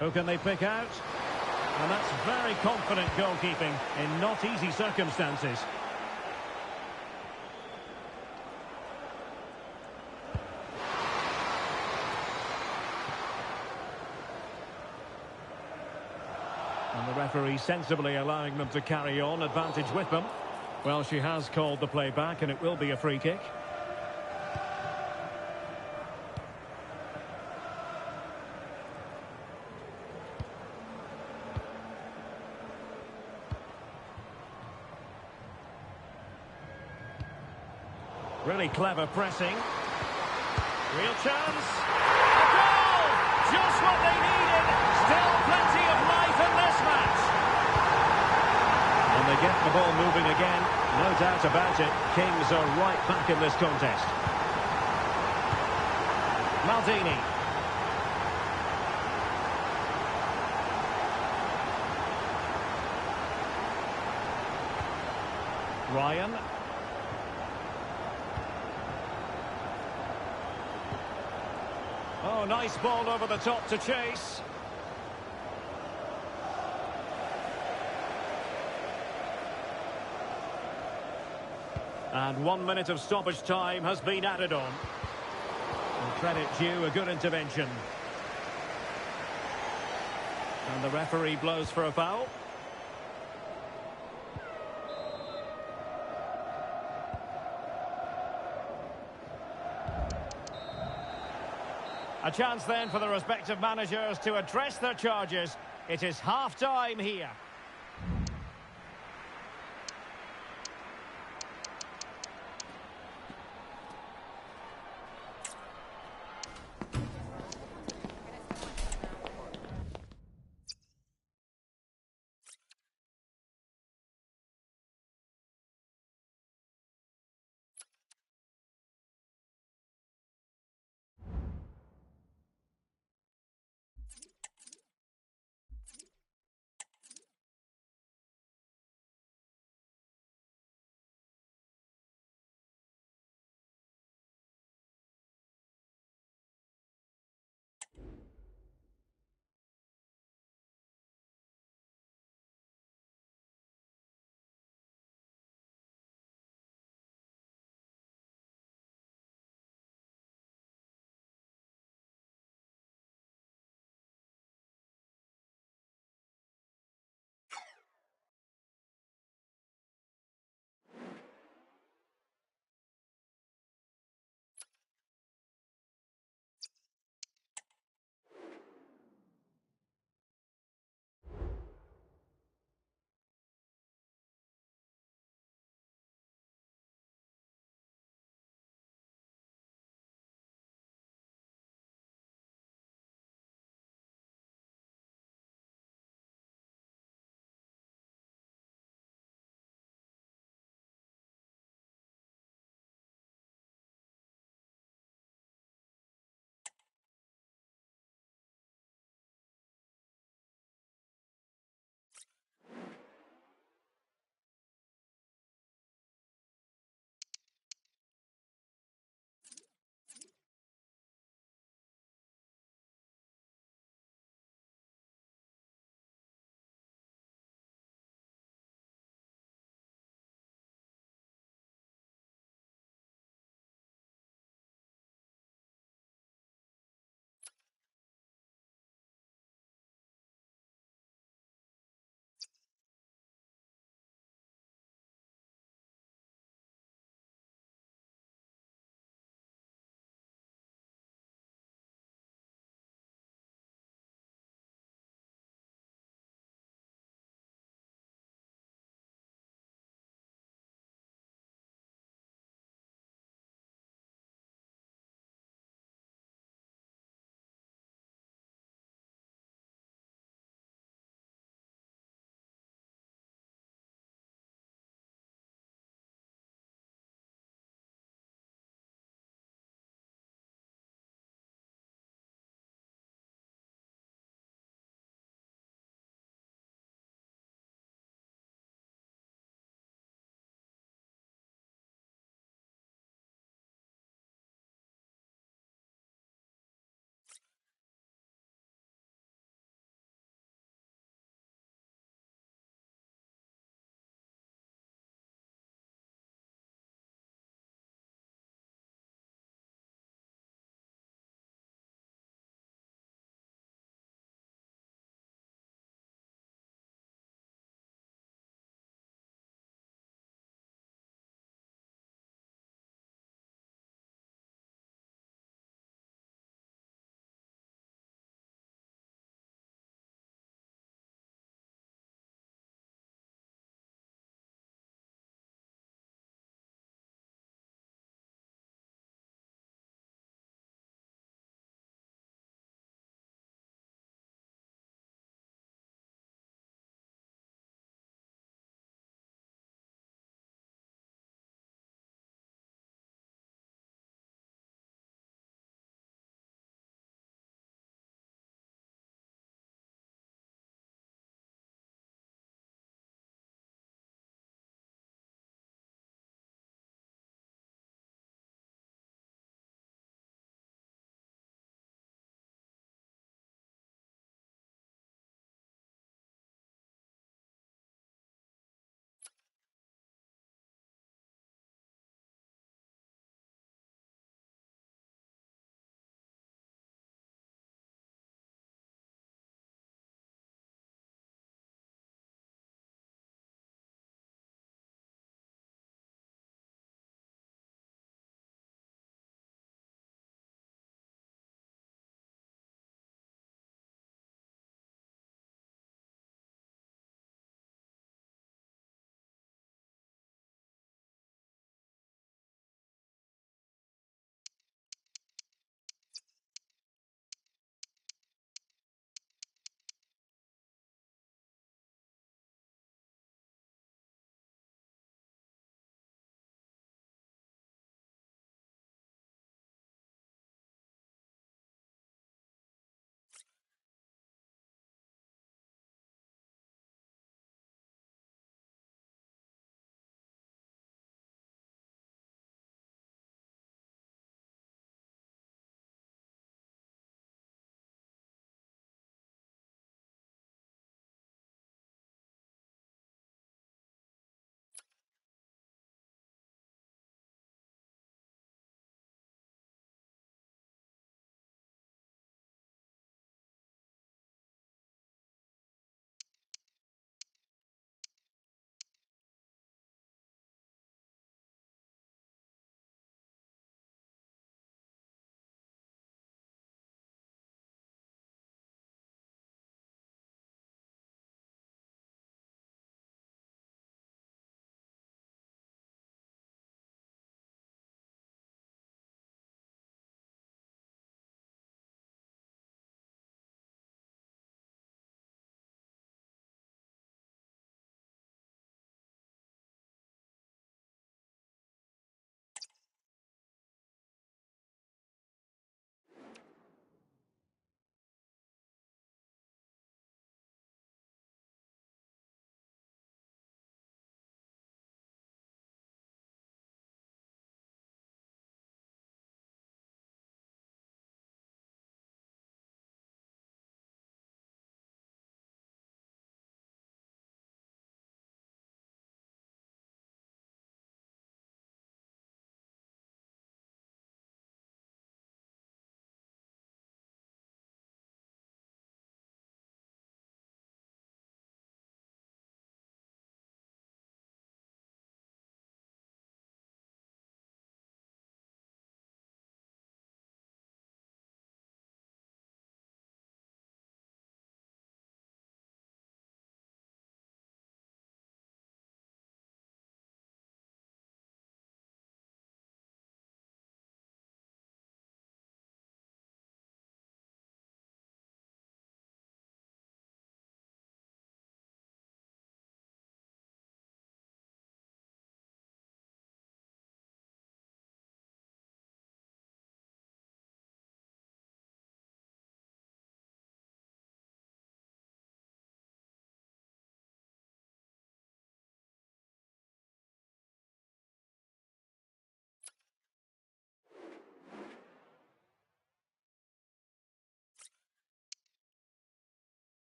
Who can they pick out? And that's very confident goalkeeping in not easy circumstances. And the referee sensibly allowing them to carry on, advantage with them. Well, she has called the play back and it will be a free kick. Really clever pressing. Real chance. A goal! Just what they needed. Still plenty of life in this match. And they get the ball moving again. No doubt about it. Kings are right back in this contest. Maldini. Ryan. Oh, nice ball over the top to chase. And 1 minute of stoppage time has been added on. And credit due, a good intervention. And the referee blows for a foul. A chance then for the respective managers to address their charges. It is half-time here.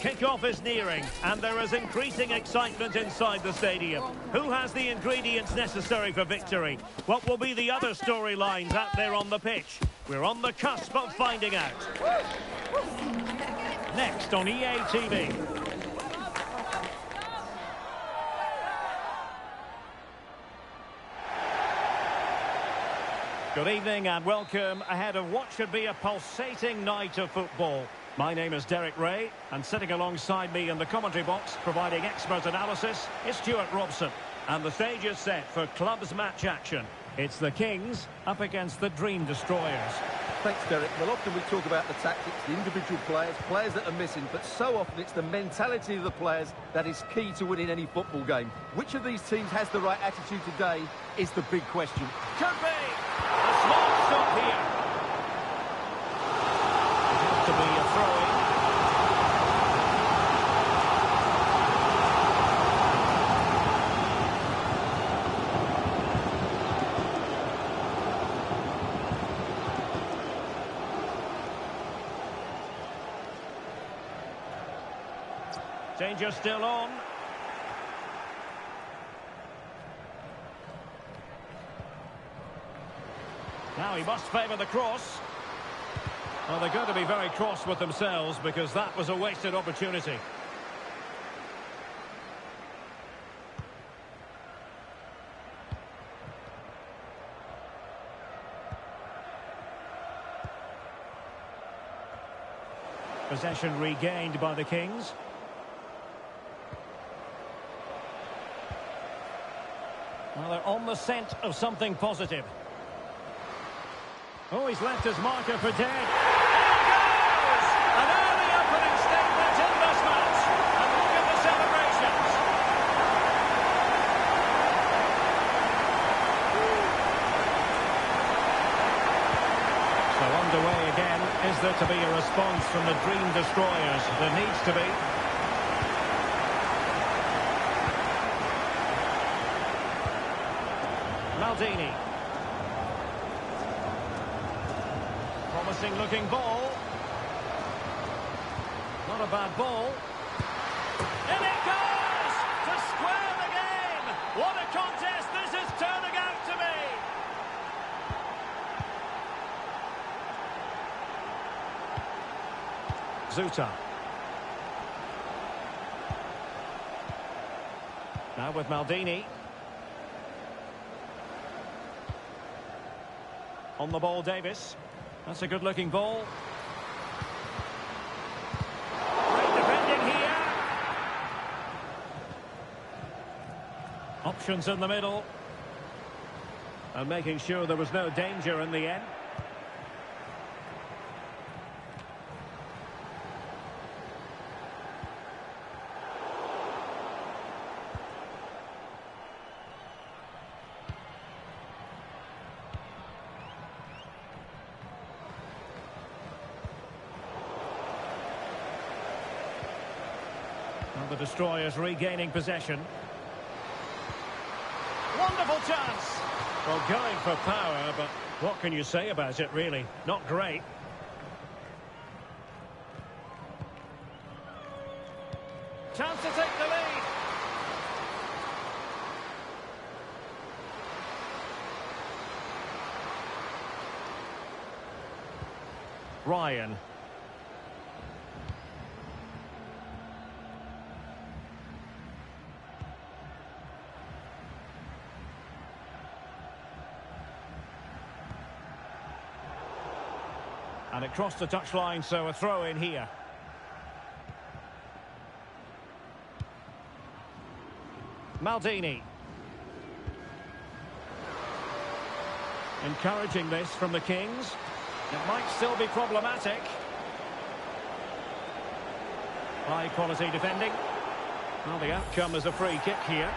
Kick-off is nearing, and there is increasing excitement inside the stadium. Who has the ingredients necessary for victory? What will be the other storylines out there on the pitch? We're on the cusp of finding out. Next on EA TV. Good evening and welcome ahead of what should be a pulsating night of football. My name is Derek Ray, and sitting alongside me in the commentary box, providing expert analysis, is Stuart Robson. And the stage is set for clubs match action. It's the Kings up against the Dream Destroyers. Thanks, Derek. Well, often we talk about the tactics, the individual players that are missing, but so often it's the mentality of the players that is key to winning any football game. Which of these teams has the right attitude today is the big question. Could be! A small stop here. It has to be a throw-in. Danger still on. Now he must favour the cross. Well, they're going to be very cross with themselves because that was a wasted opportunity. Possession regained by the Kings. Well, they're on the scent of something positive. Oh, he's left his marker for dead. There it goes! An early opening statement in this match. And look at the celebrations. So underway again. Is there to be a response from the Dream Destroyers? There needs to be. Maldini. Promising looking ball. Not a bad ball. In it goes! To square the game! What a contest this is turning out to be! Zuta. Now with Maldini. On the ball, Davis. That's a good-looking ball. Great defending here. Options in the middle. And making sure there was no danger in the end. And the Destroyers regaining possession. Wonderful chance! Well, going for power, but what can you say about it, really? Not great. Chance to take the lead. Ryan. And it crossed the touchline, so a throw in here. Maldini. Encouraging this from the Kings. It might still be problematic. High quality defending. Well, the outcome is a free kick here.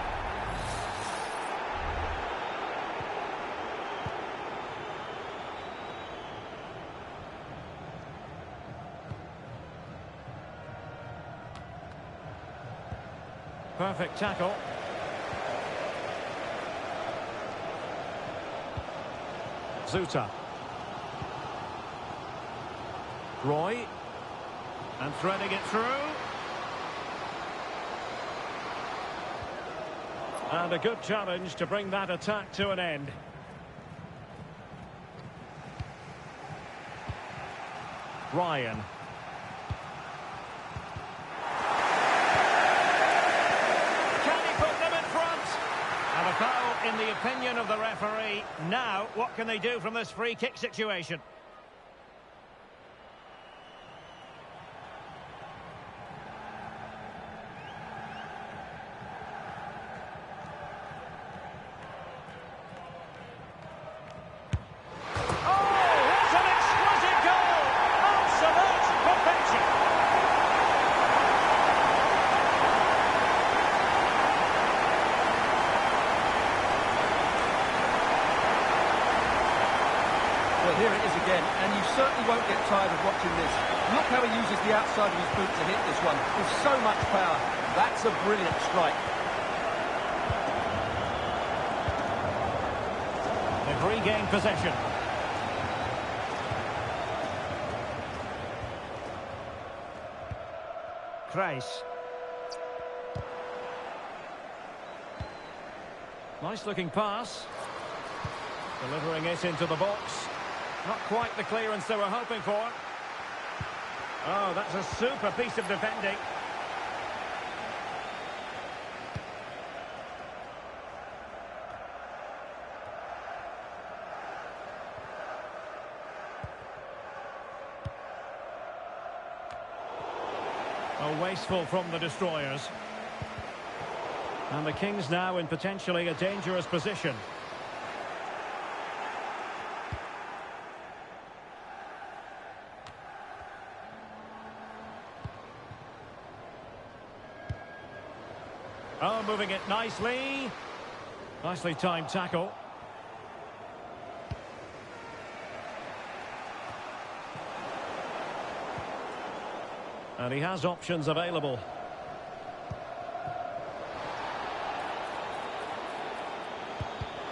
Perfect tackle. Zuta. Roy. And threading it through. And a good challenge to bring that attack to an end. Ryan. Can he put them in front? And a foul in the opinion of the referee. Now, what can they do from this free kick situation? Here it is again, and you certainly won't get tired of watching this. Look how he uses the outside of his boot to hit this one with so much power. That's a brilliant strike. They've regained possession. Kreis. Nice looking pass. Delivering it into the box. Not quite the clearance they were hoping for. Oh, that's a super piece of defending. Oh, wasteful from the destroyers. And the Kings now in potentially a dangerous position. Oh, moving it nicely. Nicely timed tackle. And he has options available.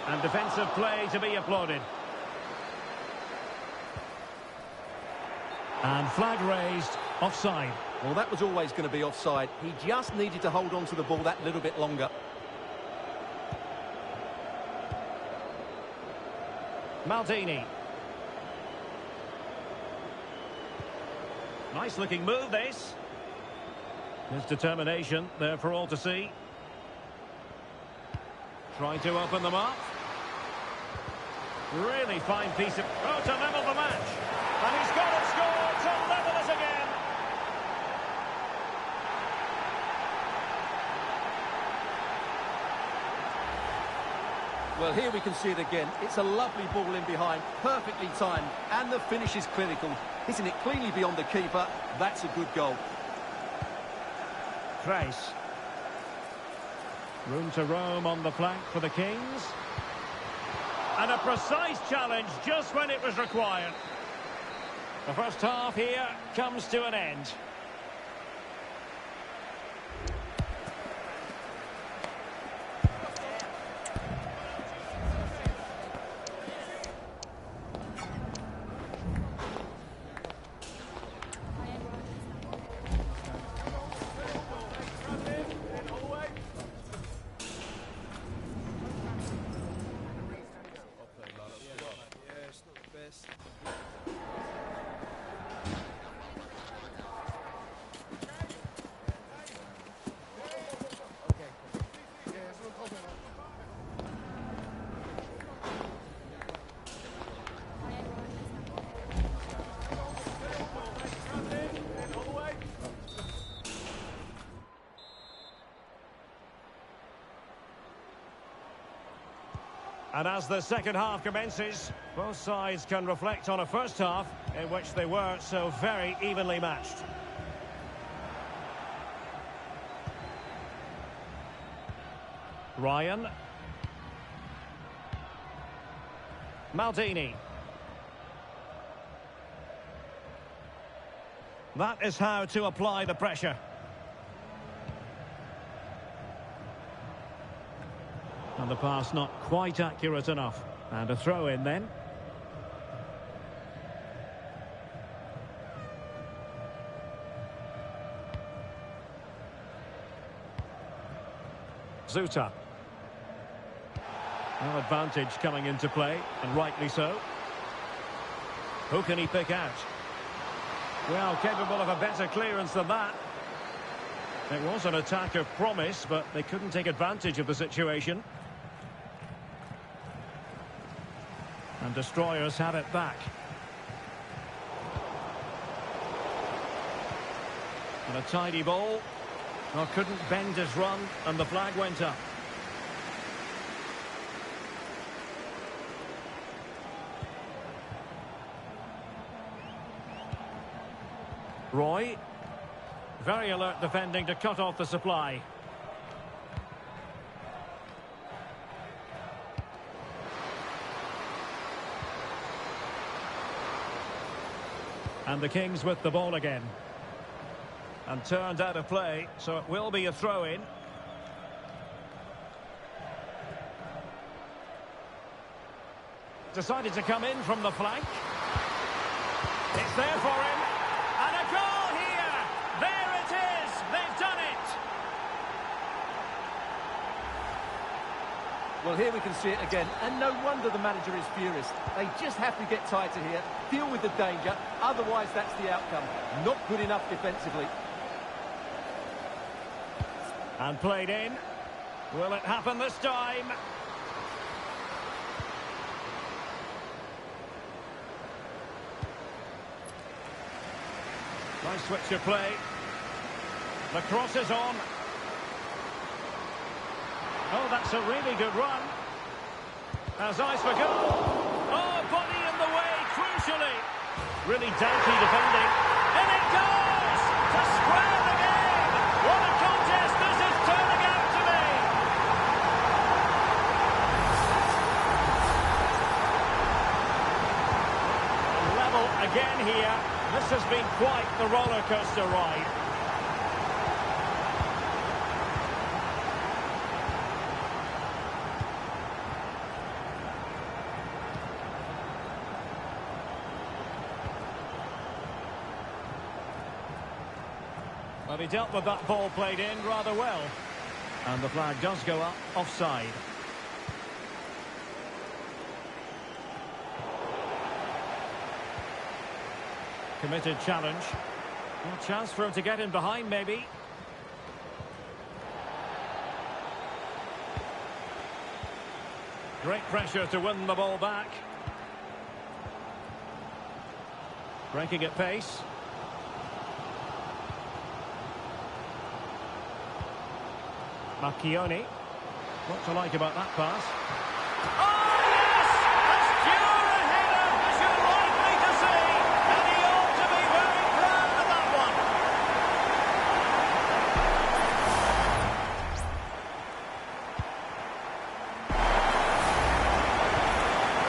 And defensive play to be applauded. And flag raised, offside. Well, that was always going to be offside. He just needed to hold on to the ball that little bit longer. Maldini. Nice looking move, this. His determination there for all to see. Trying to open them up. Really fine piece of... Oh, to level the match. And he's got it scored to level it again. Well, here we can see it again. It's a lovely ball in behind, perfectly timed, and the finish is clinical. Hitting it cleanly beyond the keeper, that's a good goal. Kreis. Room to roam on the flank for the Kings. And a precise challenge just when it was required. The first half here comes to an end. And as the second half commences, both sides can reflect on a first half in which they were so very evenly matched. Ryan. Maldini. That is how to apply the pressure. And the pass not quite accurate enough. And a throw in then. Zuta. No advantage coming into play, and rightly so. Who can he pick out? Well, capable of a better clearance than that. It was an attack of promise, but they couldn't take advantage of the situation. And Destroyers have it back. And a tidy ball. Well, couldn't bend his run, and the flag went up. Roy. Very alert defending to cut off the supply. And the Kings with the ball again. And turned out of play, so it will be a throw-in. Decided to come in from the flank. It's there for him. And a goal here! There it is! They've done it! Well, here we can see it again, and no wonder the manager is furious. They just have to get tighter here, deal with the danger, otherwise that's the outcome. Not good enough defensively. And played in. Will it happen this time? Nice switch of play. The cross is on. Oh, that's a really good run. Has eyes for goal. Oh, body in the way, crucially. Really doubtly defending. And it goes! To square the game! What a contest this is turning out to be! And level again here. This has been quite the roller coaster ride. But he dealt with that ball played in rather well. And the flag does go up offside. Committed challenge. Well, chance for him to get in behind, maybe. Great pressure to win the ball back. Breaking at pace. Macchioni. What to like about that pass? Oh, yes! A Stewart header, as you're likely to see. And he ought to be very proud of that one.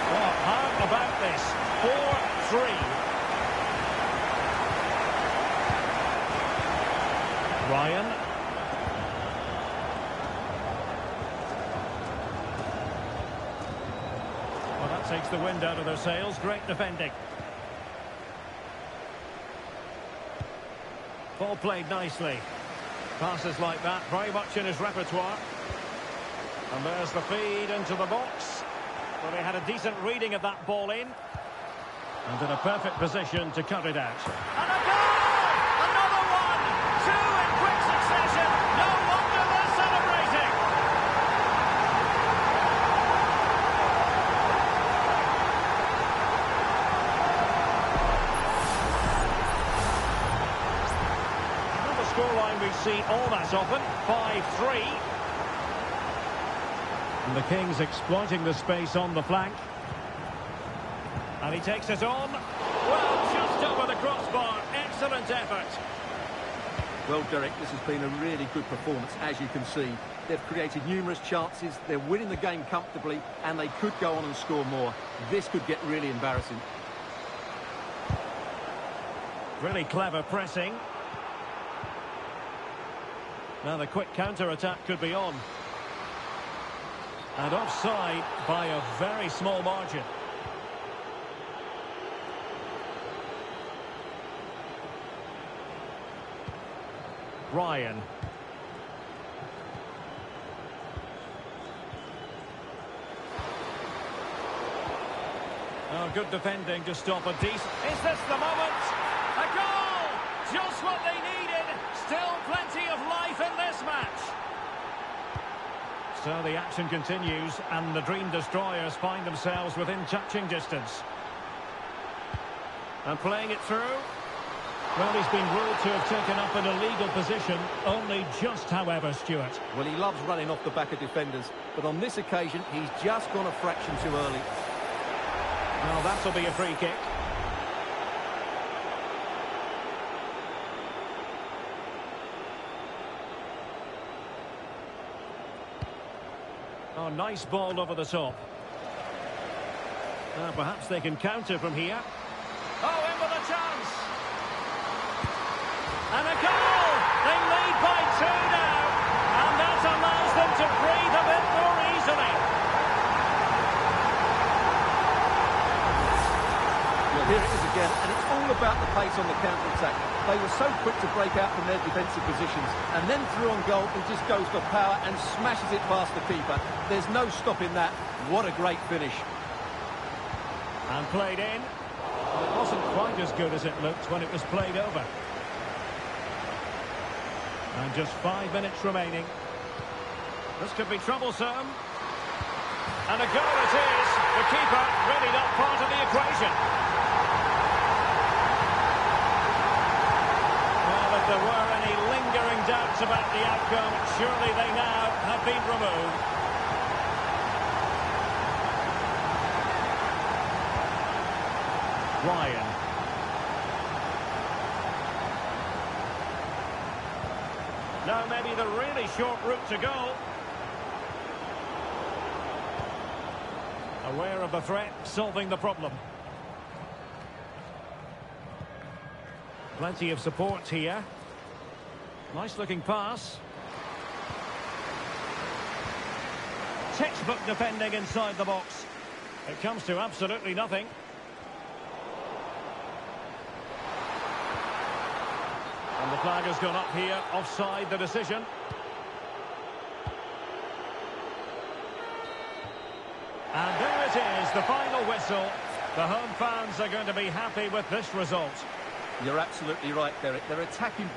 Well, how about this? 4-3. Ryan. Takes the wind out of their sails. Great defending. Ball played nicely. Passes like that, very much in his repertoire. And there's the feed into the box. Well, he had a decent reading of that ball in. And in a perfect position to cut it out. And a goal! Another one! Two in quick succession. No wonder they're celebrating. Scoreline we see all that often, 5-3. And the Kings exploiting the space on the flank. And he takes it on. Well, just over the crossbar. Excellent effort. Well, Derek, this has been a really good performance, as you can see. They've created numerous chances, they're winning the game comfortably, and they could go on and score more. This could get really embarrassing. Really clever pressing. Now the quick counter-attack could be on. And offside by a very small margin. Ryan. Oh, good defending to stop a decent... Is this the moment? A goal! Just what they needed. Still plenty of life in this match. So the action continues, and the Dream Destroyers find themselves within touching distance. And playing it through. Well, he's been ruled to have taken up an illegal position, only just, however, Stuart. Well, he loves running off the back of defenders, but on this occasion, he's just gone a fraction too early. Well, that'll be a free kick. Oh, nice ball over the top. Perhaps they can counter from here. Oh, in with a chance. And a goal! They lead by 2 now. And that allows them to breathe a bit more easily. Well, here it is again, and it's all about the pace on the counter-attack. They were so quick to break out from their defensive positions, and then through on goal, he just goes for power and smashes it past the keeper. There's no stopping that. What a great finish. And played in. Well, it wasn't quite as good as it looked when it was played over. And just 5 minutes remaining. This could be troublesome. And a goal it is. The keeper really not part of the equation. Well, if there were any lingering doubts about the outcome, surely they now have been removed. Ryan. Now maybe the really short route to goal. Aware of the threat, solving the problem. Plenty of support here. Nice looking pass. Textbook defending inside the box. It comes to absolutely nothing. And the flag has gone up here, offside the decision. And there it is, the final whistle. The home fans are going to be happy with this result. You're absolutely right, Derek. They're attacking